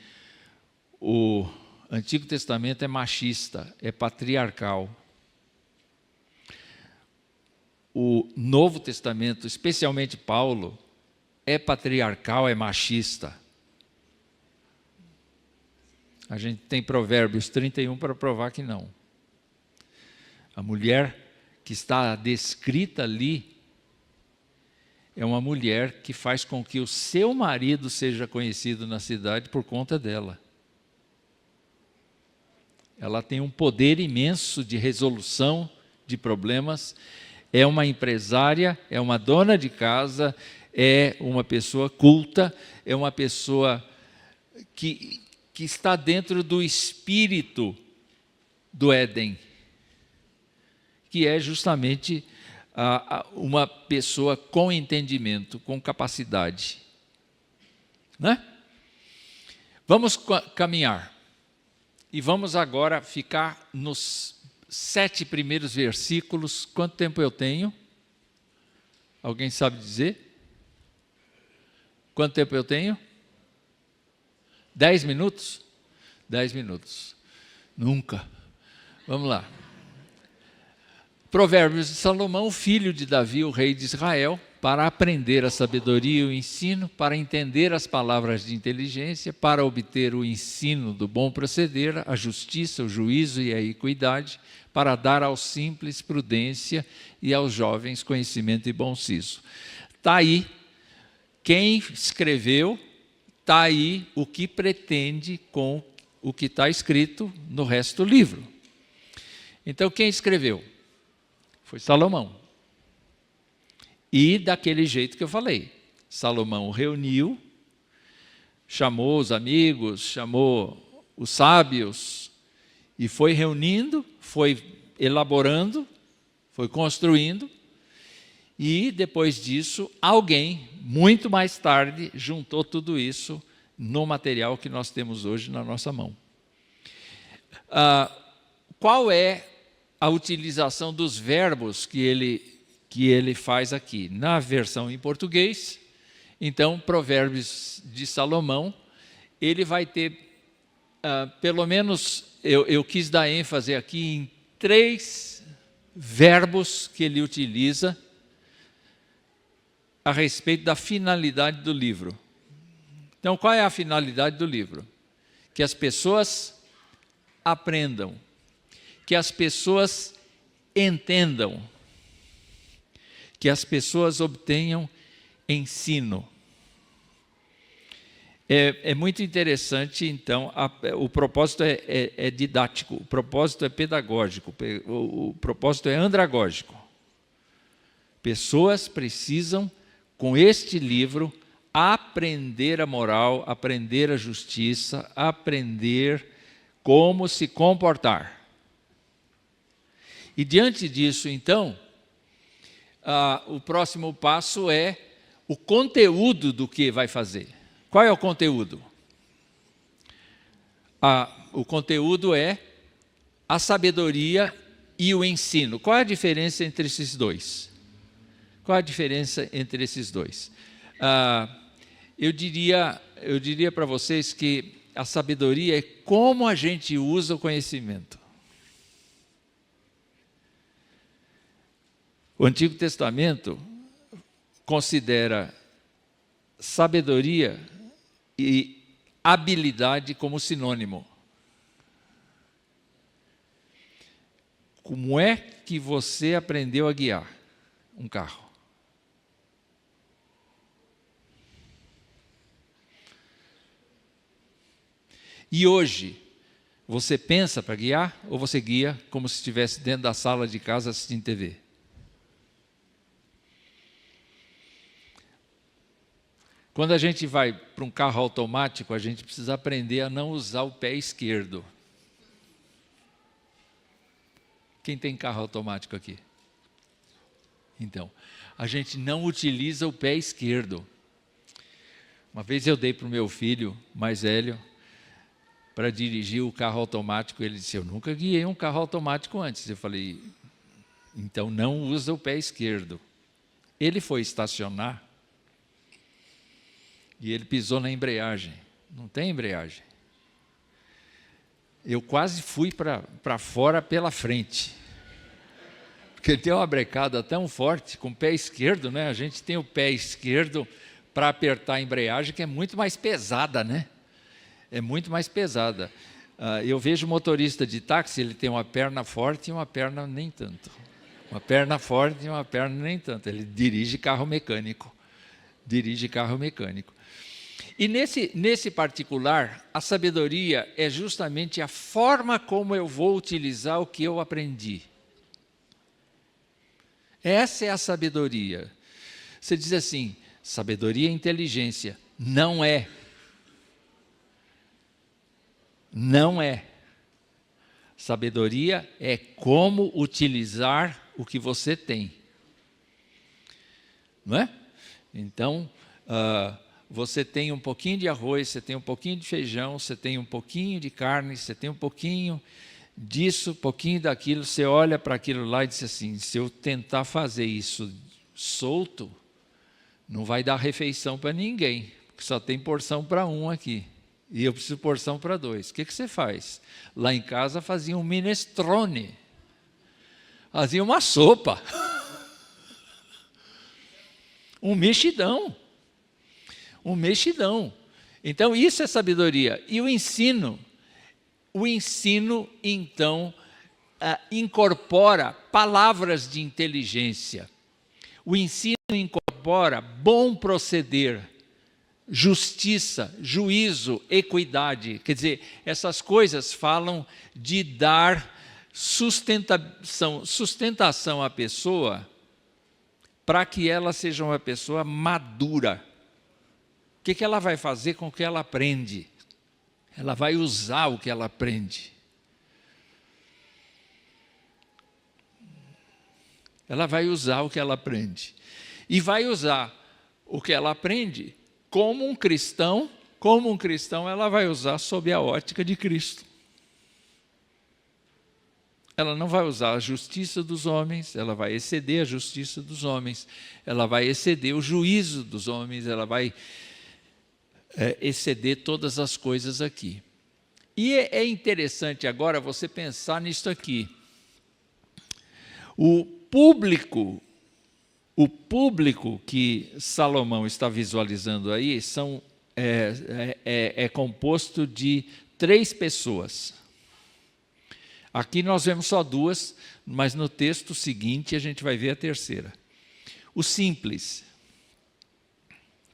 o Antigo Testamento é machista, é patriarcal. O Novo Testamento, especialmente Paulo, é patriarcal, é machista. A gente tem Provérbios 31 para provar que não. A mulher que está descrita ali é uma mulher que faz com que o seu marido seja conhecido na cidade por conta dela. Ela tem um poder imenso de resolução de problemas, é uma empresária, é uma dona de casa, é uma pessoa culta, é uma pessoa que está dentro do espírito do Éden, que é justamente uma pessoa com entendimento, com capacidade. Né? Vamos caminhar. E vamos agora ficar nos 7 primeiros versículos. Quanto tempo eu tenho? Alguém sabe dizer? Quanto tempo eu tenho? 10 minutos? 10 minutos. Nunca. Vamos lá. Provérbios de Salomão, filho de Davi, o rei de Israel, para aprender a sabedoria e o ensino, para entender as palavras de inteligência, para obter o ensino do bom proceder, a justiça, o juízo e a equidade, para dar aos simples prudência e aos jovens conhecimento e bom siso. Está aí quem escreveu, está aí o que pretende com o que está escrito no resto do livro. Então, quem escreveu? Foi Salomão. E daquele jeito que eu falei, Salomão reuniu, chamou os amigos, chamou os sábios, e foi reunindo, foi elaborando, foi construindo, e depois disso, alguém, muito mais tarde, juntou tudo isso no material que nós temos hoje na nossa mão. Qual é a utilização dos verbos que ele faz aqui? Na versão em português, então, Provérbios de Salomão, ele vai ter, pelo menos, eu quis dar ênfase aqui em 3 verbos que ele utiliza a respeito da finalidade do livro. Então, qual é a finalidade do livro? Que as pessoas aprendam, que as pessoas entendam, que as pessoas obtenham ensino. É muito interessante, então, o propósito é didático, o propósito é pedagógico, o propósito é andragógico. Pessoas precisam com este livro, aprender a moral, aprender a justiça, aprender como se comportar. E diante disso, então, o próximo passo é o conteúdo do que vai fazer. Qual é o conteúdo? O conteúdo é a sabedoria e o ensino. Qual é a diferença entre esses dois? Qual é a diferença entre esses dois? Eu diria para vocês que a sabedoria é como a gente usa o conhecimento. O Antigo Testamento considera sabedoria e habilidade como sinônimo. Como é que você aprendeu a guiar um carro? E hoje, você pensa para guiar ou você guia como se estivesse dentro da sala de casa assistindo TV? Quando a gente vai para um carro automático, a gente precisa aprender a não usar o pé esquerdo. Quem tem carro automático aqui? Então, a gente não utiliza o pé esquerdo. Uma vez eu dei para o meu filho mais velho para dirigir o carro automático. Ele disse: eu nunca guiei um carro automático antes. Eu falei: então não usa o pé esquerdo. Ele foi estacionar e ele pisou na embreagem. Não tem embreagem. Eu quase fui para fora pela frente. Porque ele tem uma brecada tão forte com o pé esquerdo, né? A gente tem o pé esquerdo para apertar a embreagem, que é muito mais pesada, né? É muito mais pesada. Eu vejo motorista de táxi, ele tem uma perna forte e uma perna nem tanto. Uma perna forte e uma perna nem tanto. Ele dirige carro mecânico. E nesse particular, a sabedoria é justamente a forma como eu vou utilizar o que eu aprendi. Essa é a sabedoria. Você diz assim: sabedoria e inteligência. Não é. Não é. Sabedoria é como utilizar o que você tem. Não é? Então, você tem um pouquinho de arroz, você tem um pouquinho de feijão, você tem um pouquinho de carne, você tem um pouquinho disso, um pouquinho daquilo. Você olha para aquilo lá e diz assim: se eu tentar fazer isso solto, não vai dar refeição para ninguém, porque só tem porção para um aqui. E eu preciso porção para dois. O que você faz? Lá em casa fazia um minestrone. Fazia uma sopa. Um mexidão. Então, isso é sabedoria. E o ensino, então, incorpora palavras de inteligência. O ensino incorpora bom proceder, justiça, juízo, equidade. Quer dizer, essas coisas falam de dar sustentação à pessoa para que ela seja uma pessoa madura. O que ela vai fazer com o que ela aprende? Ela vai usar o que ela aprende. Ela vai usar o que ela aprende. E vai usar o que ela aprende como um cristão, ela vai usar sob a ótica de Cristo. Ela não vai usar a justiça dos homens, ela vai exceder a justiça dos homens, ela vai exceder o juízo dos homens, ela vai exceder todas as coisas aqui. E é interessante agora você pensar nisso aqui. O público que Salomão está visualizando aí é composto de 3 pessoas. Aqui nós vemos só 2, mas no texto seguinte a gente vai ver a terceira. O simples.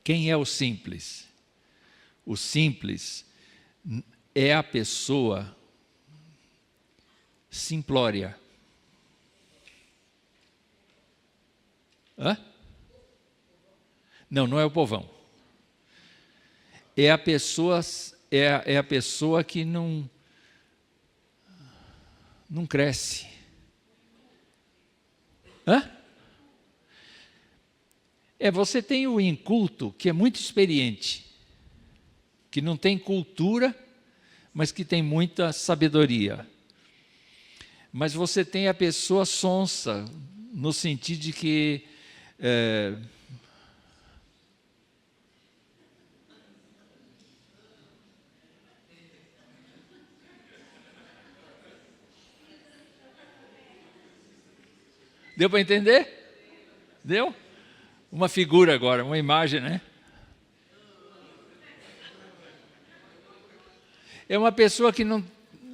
Quem é o simples? O simples é a pessoa simplória. Não, não é o povão. É a pessoa, é a pessoa que não cresce. Hã? Você tem o inculto, que é muito experiente, que não tem cultura, mas que tem muita sabedoria. Mas você tem a pessoa sonsa, no sentido de que deu para entender? Deu? Uma figura agora, uma imagem, né? É uma pessoa que não,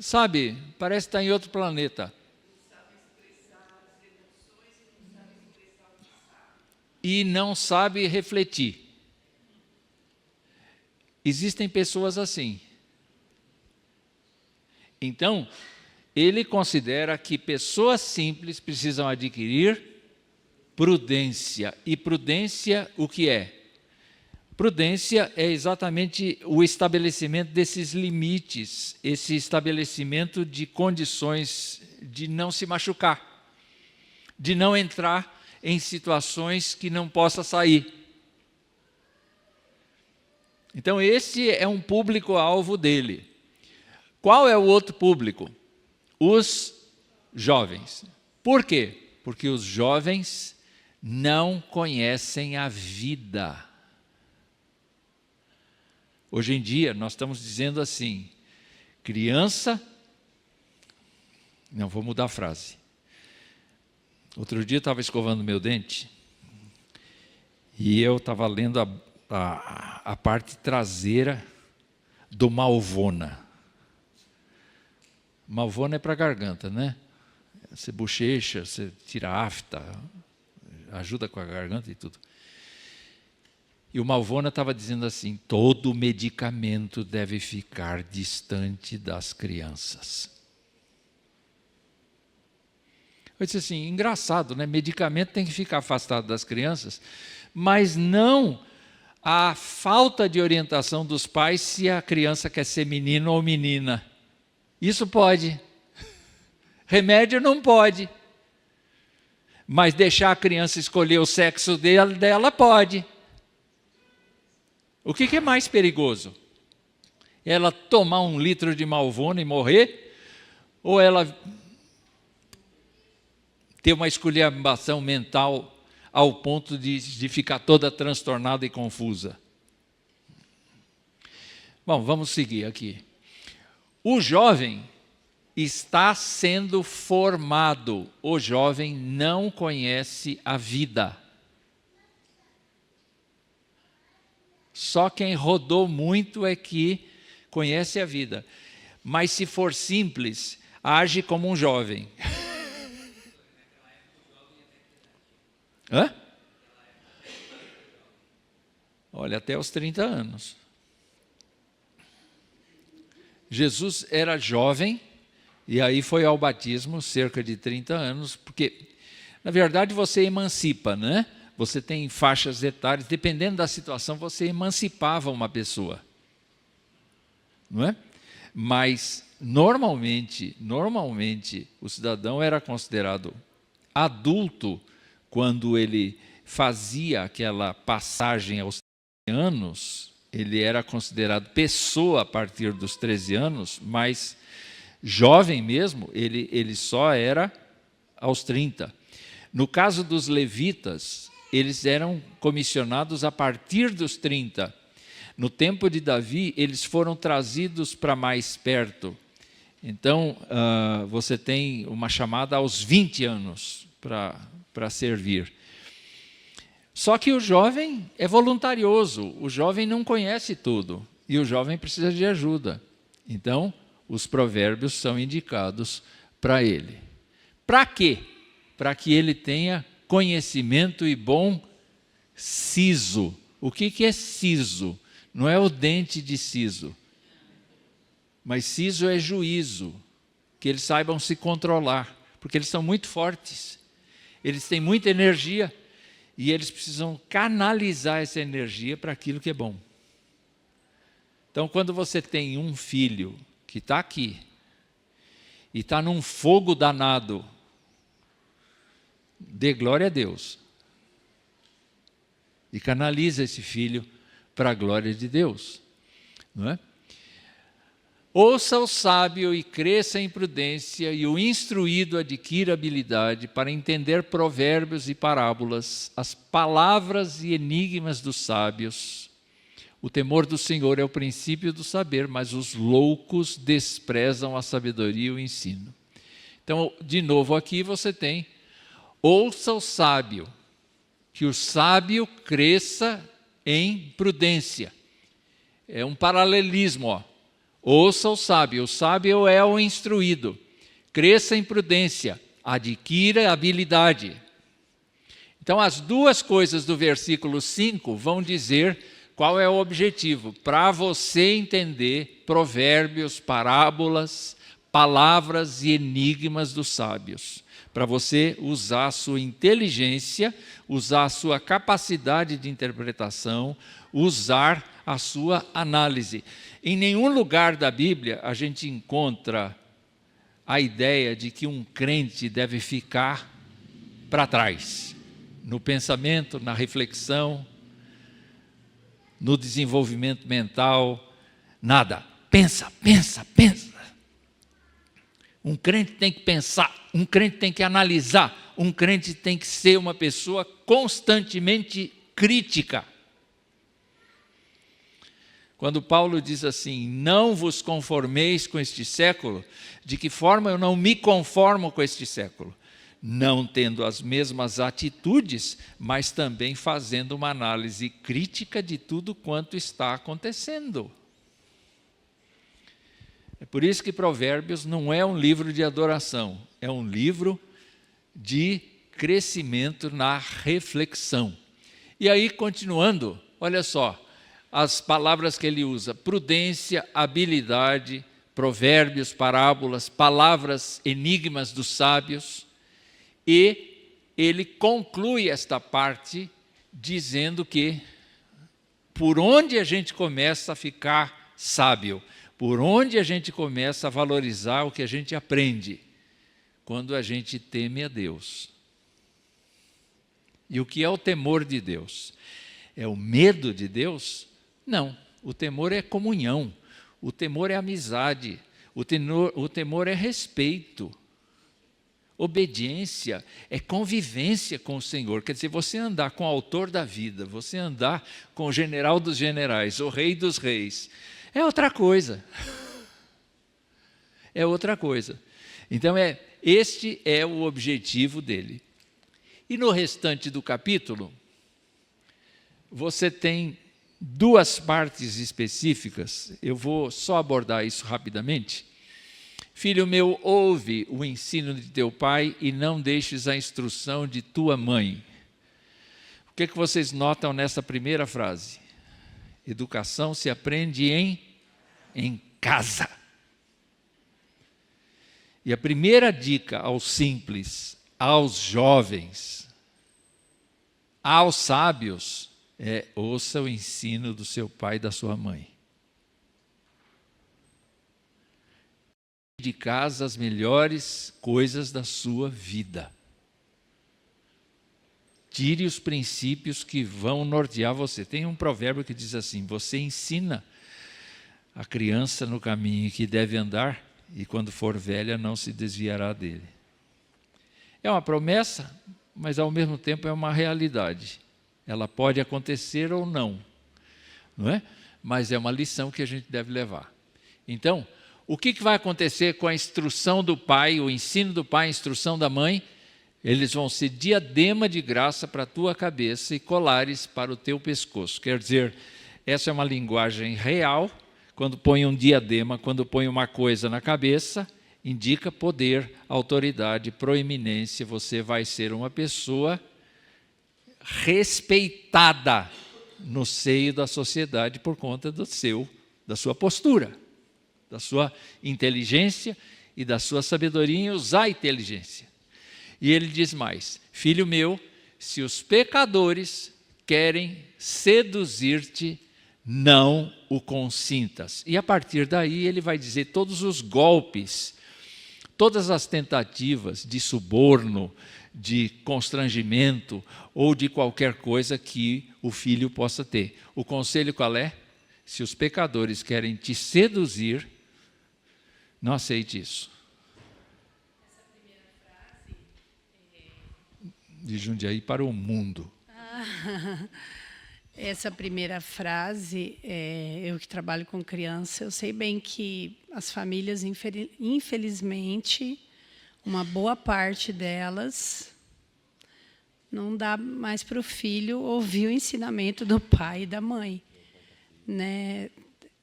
sabe, parece estar em outro planeta. E não sabe refletir. Existem pessoas assim. Então, ele considera que pessoas simples precisam adquirir prudência. E prudência, o que é? Prudência é exatamente o estabelecimento desses limites, esse estabelecimento de condições de não se machucar, de não entrar em situações que não possa sair. Então, esse é um público-alvo dele. Qual é o outro público? Os jovens. Por quê? Porque os jovens não conhecem a vida. Hoje em dia, nós estamos dizendo assim, criança... Não, vou mudar a frase. Outro dia eu estava escovando meu dente e eu estava lendo a parte traseira do Malvona. Malvona é para a garganta, né? Você bochecha, você tira a afta, ajuda com a garganta e tudo. E o Malvona estava dizendo assim, todo medicamento deve ficar distante das crianças. Eu disse assim, engraçado, né? Medicamento tem que ficar afastado das crianças, mas não a falta de orientação dos pais se a criança quer ser menino ou menina. Isso pode. Remédio não pode. Mas deixar a criança escolher o sexo dela pode. O que é mais perigoso? Ela tomar 1 litro de Malvona e morrer? Ou ela ter uma esculhambação mental ao ponto de ficar toda transtornada e confusa? Bom, vamos seguir aqui. O jovem está sendo formado. O jovem não conhece a vida. Só quem rodou muito é que conhece a vida. Mas se for simples, age como um jovem. Hã? Olha, até os 30 anos. Jesus era jovem, e aí foi ao batismo, cerca de 30 anos, porque, na verdade, você emancipa, né? Você tem faixas etárias, dependendo da situação, você emancipava uma pessoa. Não é? Mas, normalmente, o cidadão era considerado adulto quando ele fazia aquela passagem aos 13 anos, ele era considerado pessoa a partir dos 13 anos, mas jovem mesmo, ele só era aos 30. No caso dos levitas, eles eram comissionados a partir dos 30. No tempo de Davi, eles foram trazidos para mais perto. Então, você tem uma chamada aos 20 anos para servir. Só que o jovem é voluntarioso, o jovem não conhece tudo, e o jovem precisa de ajuda. Então, os provérbios são indicados para ele. Para quê? Para que ele tenha conhecimento e bom siso. O que é siso? Não é o dente de siso, mas siso é juízo, que eles saibam se controlar, porque eles são muito fortes, eles têm muita energia, e eles precisam canalizar essa energia para aquilo que é bom. Então, quando você tem um filho que está aqui, e está num fogo danado, dê glória a Deus. E canaliza esse filho para a glória de Deus. Não é? Ouça o sábio e cresça em prudência, e o instruído adquira habilidade para entender provérbios e parábolas, as palavras e enigmas dos sábios. O temor do Senhor é o princípio do saber, mas os loucos desprezam a sabedoria e o ensino. Então, de novo aqui você tem, ouça o sábio, que o sábio cresça em prudência. É um paralelismo, ó. Ouça o sábio é o instruído. Cresça em prudência, adquira habilidade. Então, as duas coisas do versículo 5 vão dizer qual é o objetivo. Para você entender provérbios, parábolas, palavras e enigmas dos sábios. Para você usar a sua inteligência, usar a sua capacidade de interpretação, usar a sua análise. Em nenhum lugar da Bíblia a gente encontra a ideia de que um crente deve ficar para trás, no pensamento, na reflexão, no desenvolvimento mental, nada. Pensa. Um crente tem que pensar, um crente tem que analisar, um crente tem que ser uma pessoa constantemente crítica. Quando Paulo diz assim, não vos conformeis com este século, de que forma eu não me conformo com este século? Não tendo as mesmas atitudes, mas também fazendo uma análise crítica de tudo quanto está acontecendo. É por isso que Provérbios não é um livro de adoração, é um livro de crescimento na reflexão. E aí, continuando, olha só, as palavras que ele usa, prudência, habilidade, provérbios, parábolas, palavras, enigmas dos sábios, e ele conclui esta parte dizendo que por onde a gente começa a ficar sábio, por onde a gente começa a valorizar o que a gente aprende, quando a gente teme a Deus. E o que é o temor de Deus? É o medo de Deus? Não, o temor é comunhão, o temor é amizade, o temor é respeito, obediência, é convivência com o Senhor. Quer dizer, você andar com o autor da vida, você andar com o general dos generais, o rei dos reis, é outra coisa. É outra coisa. Então, este é o objetivo dele. E no restante do capítulo, você tem duas partes específicas, eu vou só abordar isso rapidamente. Filho meu, ouve o ensino de teu pai e não deixes a instrução de tua mãe. O que vocês notam nessa primeira frase? Educação se aprende em casa. E a primeira dica aos simples, aos jovens, aos sábios, ouça o ensino do seu pai e da sua mãe. De casa as melhores coisas da sua vida. Tire os princípios que vão nortear você. Tem um provérbio que diz assim, você ensina a criança no caminho que deve andar e quando for velha não se desviará dele. É uma promessa, mas ao mesmo tempo é uma realidade. Ela pode acontecer ou não, não é? Mas é uma lição que a gente deve levar. Então, o que vai acontecer com a instrução do pai, o ensino do pai, a instrução da mãe? Eles vão ser diadema de graça para a tua cabeça e colares para o teu pescoço. Quer dizer, essa é uma linguagem real. Quando põe um diadema, quando põe uma coisa na cabeça, indica poder, autoridade, proeminência. Você vai ser uma pessoa respeitada no seio da sociedade por conta da sua postura, da sua inteligência e da sua sabedoria em usar a inteligência. E ele diz mais, filho meu, se os pecadores querem seduzir-te, não o consintas. E a partir daí ele vai dizer todos os golpes, todas as tentativas de suborno, de constrangimento ou de qualquer coisa que o filho possa ter. O conselho qual é? Se os pecadores querem te seduzir, não aceite isso. Essa primeira frase De Jundiaí para o mundo. Essa primeira frase, eu que trabalho com criança, eu sei bem que as famílias, infelizmente, uma boa parte delas não dá mais para o filho ouvir o ensinamento do pai e da mãe, né?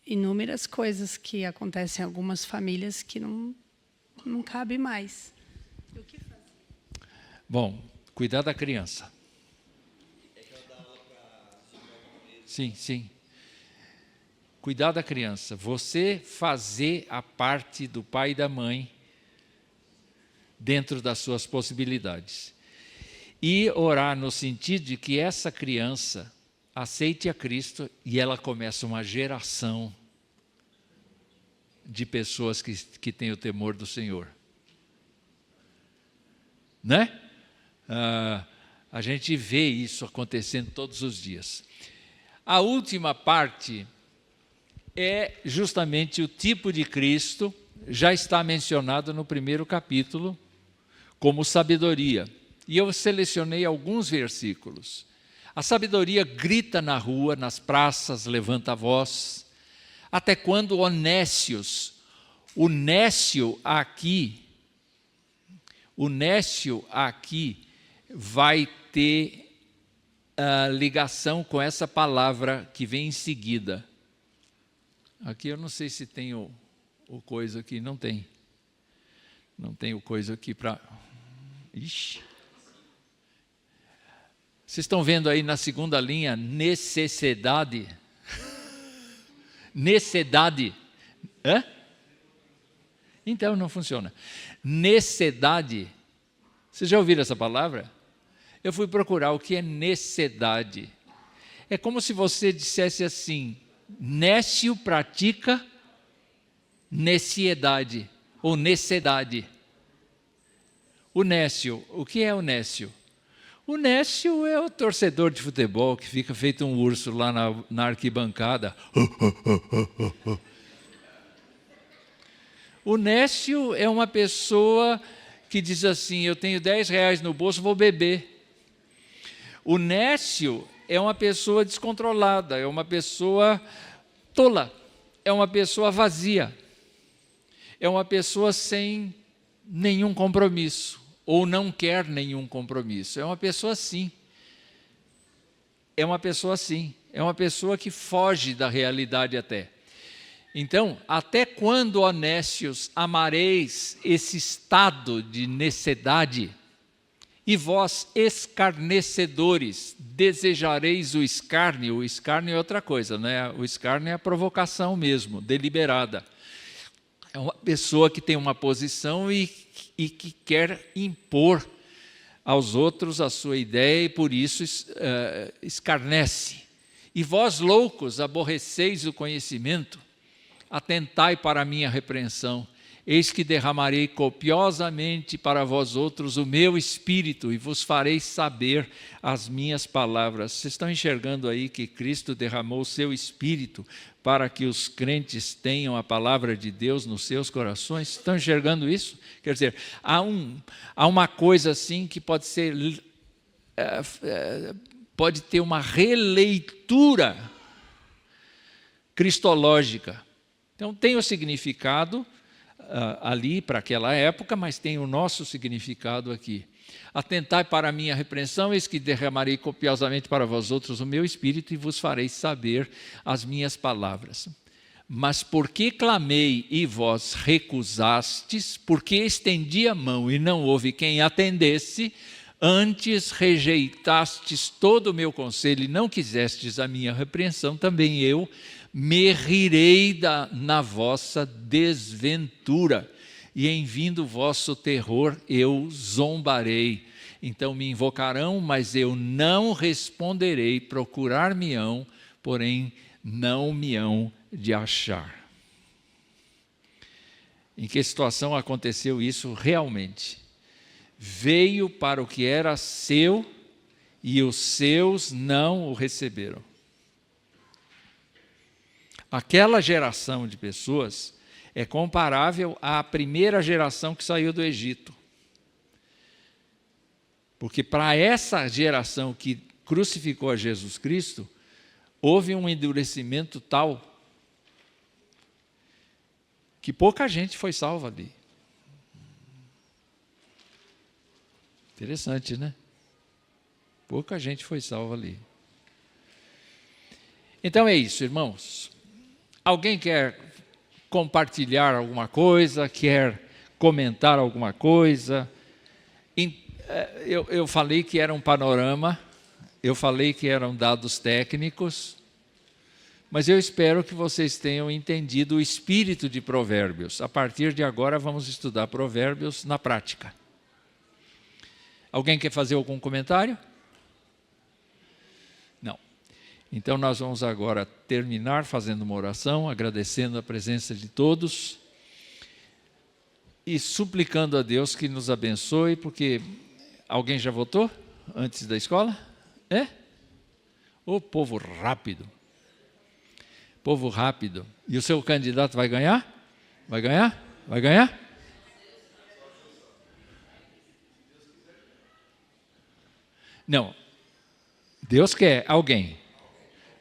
Inúmeras coisas que acontecem em algumas famílias que não cabe mais. O que fazer? Bom, cuidar da criança. Sim, sim. Cuidar da criança. Você fazer a parte do pai e da mãe dentro das suas possibilidades. E orar no sentido de que essa criança aceite a Cristo e ela começa uma geração de pessoas que têm o temor do Senhor. Né? A gente vê isso acontecendo todos os dias. A última parte é justamente o tipo de Cristo, já está mencionado no primeiro capítulo, como sabedoria. E eu selecionei alguns versículos. A sabedoria grita na rua, nas praças, levanta a voz. Até quando honécios? O nécio aqui vai ter ligação com essa palavra que vem em seguida. Aqui eu não sei se tem o coisa aqui, não tem. Não tem o coisa aqui para... Ixi. Vocês estão vendo aí na segunda linha, necessidade? Necessidade. Hã? Então não funciona. Necessidade. Vocês já ouviram essa palavra? Eu fui procurar o que é necessidade. É como se você dissesse assim, nécio pratica neciedade ou necessidade. O nécio, o que é o nécio? O nécio é o torcedor de futebol que fica feito um urso lá na arquibancada. O nécio é uma pessoa que diz assim, eu tenho 10 reais no bolso, vou beber. O nécio é uma pessoa descontrolada, é uma pessoa tola, é uma pessoa vazia, é uma pessoa sem nenhum compromisso, ou não quer nenhum compromisso. É uma pessoa assim. É uma pessoa assim. É uma pessoa que foge da realidade até. Então, até quando, honestos, amareis esse estado de necessidade? E vós, escarnecedores, desejareis o escárnio? O escárnio é outra coisa, né? O escárnio é a provocação mesmo, deliberada. É uma pessoa que tem uma posição e que quer impor aos outros a sua ideia e por isso escarnece. E vós, loucos, aborreceis o conhecimento, atentai para a minha repreensão. Eis que derramarei copiosamente para vós outros o meu espírito e vos farei saber as minhas palavras. Vocês estão enxergando aí que Cristo derramou o seu espírito para que os crentes tenham a palavra de Deus nos seus corações? Estão enxergando isso? Quer dizer, há uma coisa assim que pode ser, pode ter uma releitura cristológica. Então tem o significado ali para aquela época, mas tem o nosso significado aqui. Atentai para a minha repreensão, eis que derramarei copiosamente para vós outros o meu espírito e vos farei saber as minhas palavras. Mas porque clamei e vós recusastes, porque estendi a mão e não houve quem atendesse, antes rejeitastes todo o meu conselho e não quisestes a minha repreensão, também eu me rirei na vossa desventura, e em vindo o vosso terror eu zombarei. então me invocarão, mas eu não responderei, procurar-me-ão, porém não me hão de achar. Em que situação aconteceu isso realmente? Veio para o que era seu e os seus não o receberam. Aquela geração de pessoas é comparável à primeira geração que saiu do Egito. Porque para essa geração que crucificou a Jesus Cristo, houve um endurecimento tal que pouca gente foi salva ali. Interessante, né? Pouca gente foi salva ali. Então é isso, irmãos. Alguém quer compartilhar alguma coisa, quer comentar alguma coisa? Eu falei que era um panorama, eu falei que eram dados técnicos, mas eu espero que vocês tenham entendido o espírito de Provérbios. A partir de agora vamos estudar Provérbios na prática. Alguém quer fazer algum comentário? Não. Então nós vamos agora terminar fazendo uma oração, agradecendo a presença de todos e suplicando a Deus que nos abençoe, porque alguém já votou antes da escola? É? Ô povo rápido. Povo rápido. E o seu candidato vai ganhar? Vai ganhar? Vai ganhar? Não. Deus quer alguém.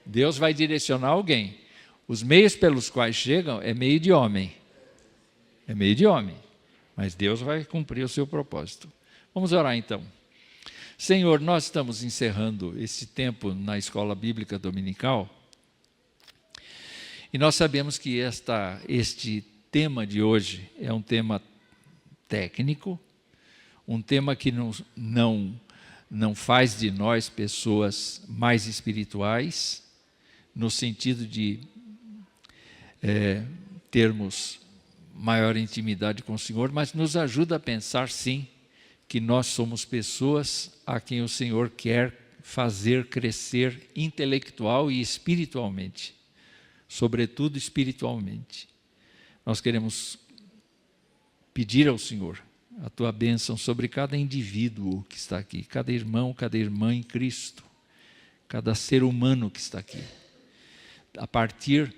Deus vai direcionar alguém. Os meios pelos quais chegam é meio de homem. É meio de homem. Mas Deus vai cumprir o seu propósito. Vamos orar então. Senhor, nós estamos encerrando esse tempo na escola bíblica dominical. E nós sabemos que este tema de hoje é um tema técnico, um tema que não faz de nós pessoas mais espirituais, no sentido de termos maior intimidade com o Senhor, mas nos ajuda a pensar, sim, que nós somos pessoas a quem o Senhor quer fazer crescer intelectual e espiritualmente. Sobretudo espiritualmente. Nós queremos pedir ao Senhor a tua bênção sobre cada indivíduo que está aqui, cada irmão, cada irmã em Cristo, cada ser humano que está aqui, a partir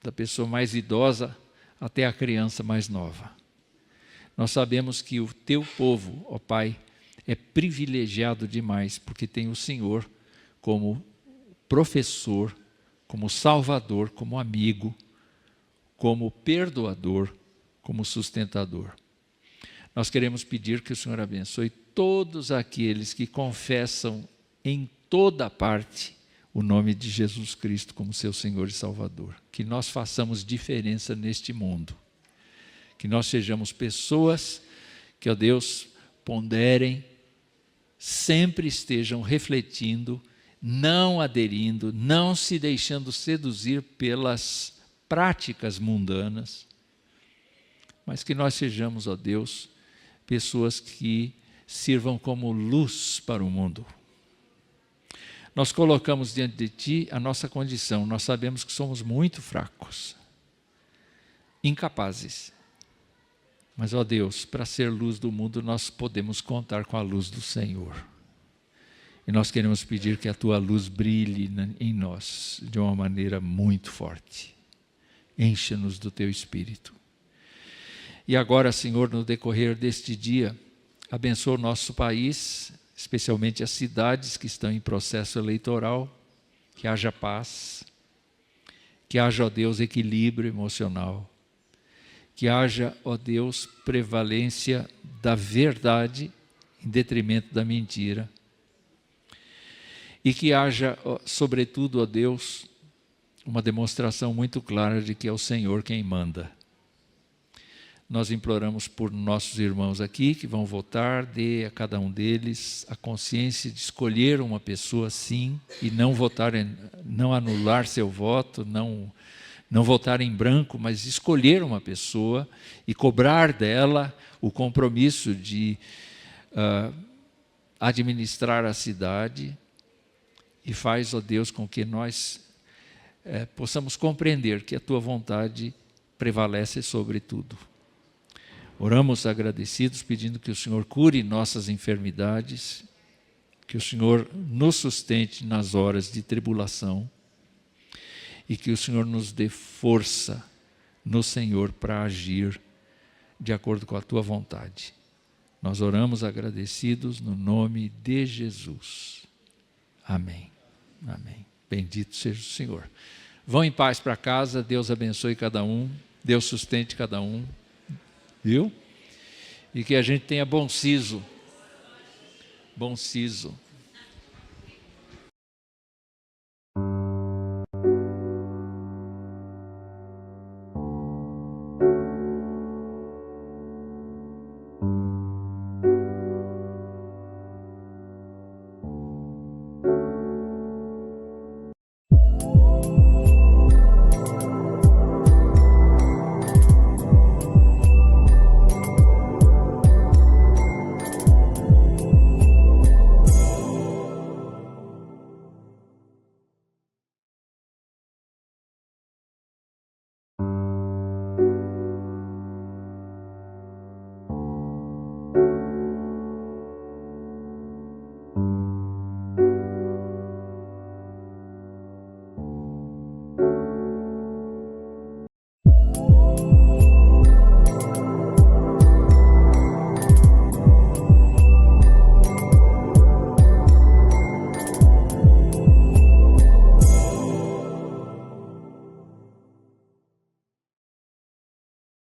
da pessoa mais idosa até a criança mais nova. Nós sabemos que o teu povo, ó Pai, é privilegiado demais, porque tem o Senhor como professor, como salvador, como amigo, como perdoador, como sustentador. Nós queremos pedir que o Senhor abençoe todos aqueles que confessam em toda parte o nome de Jesus Cristo como seu Senhor e Salvador. Que nós façamos diferença neste mundo. Que nós sejamos pessoas que, ó Deus, ponderem, sempre estejam refletindo, não aderindo, não se deixando seduzir pelas práticas mundanas, mas que nós sejamos, ó Deus, pessoas que sirvam como luz para o mundo. Nós colocamos diante de Ti a nossa condição, nós sabemos que somos muito fracos, incapazes, mas, ó Deus, para ser luz do mundo, nós podemos contar com a luz do Senhor. E nós queremos pedir que a tua luz brilhe em nós de uma maneira muito forte. Encha-nos do teu Espírito. E agora, Senhor, no decorrer deste dia, abençoa o nosso país, especialmente as cidades que estão em processo eleitoral, que haja paz, que haja, ó Deus, equilíbrio emocional, que haja, ó Deus, prevalência da verdade em detrimento da mentira, e que haja, sobretudo, ó Deus, uma demonstração muito clara de que é o Senhor quem manda. Nós imploramos por nossos irmãos aqui que vão votar, dê a cada um deles a consciência de escolher uma pessoa sim, e não votar, não anular seu voto, não votar em branco, mas escolher uma pessoa e cobrar dela o compromisso de administrar a cidade e faz, ó Deus, com que nós possamos compreender que a Tua vontade prevalece sobre tudo. Oramos agradecidos, pedindo que o Senhor cure nossas enfermidades, que o Senhor nos sustente nas horas de tribulação e que o Senhor nos dê força no Senhor para agir de acordo com a Tua vontade. Nós oramos agradecidos no nome de Jesus. Amém. Amém. Bendito seja o Senhor. Vão em paz para casa, Deus abençoe cada um, Deus sustente cada um, viu? E que a gente tenha bom siso. Bom siso.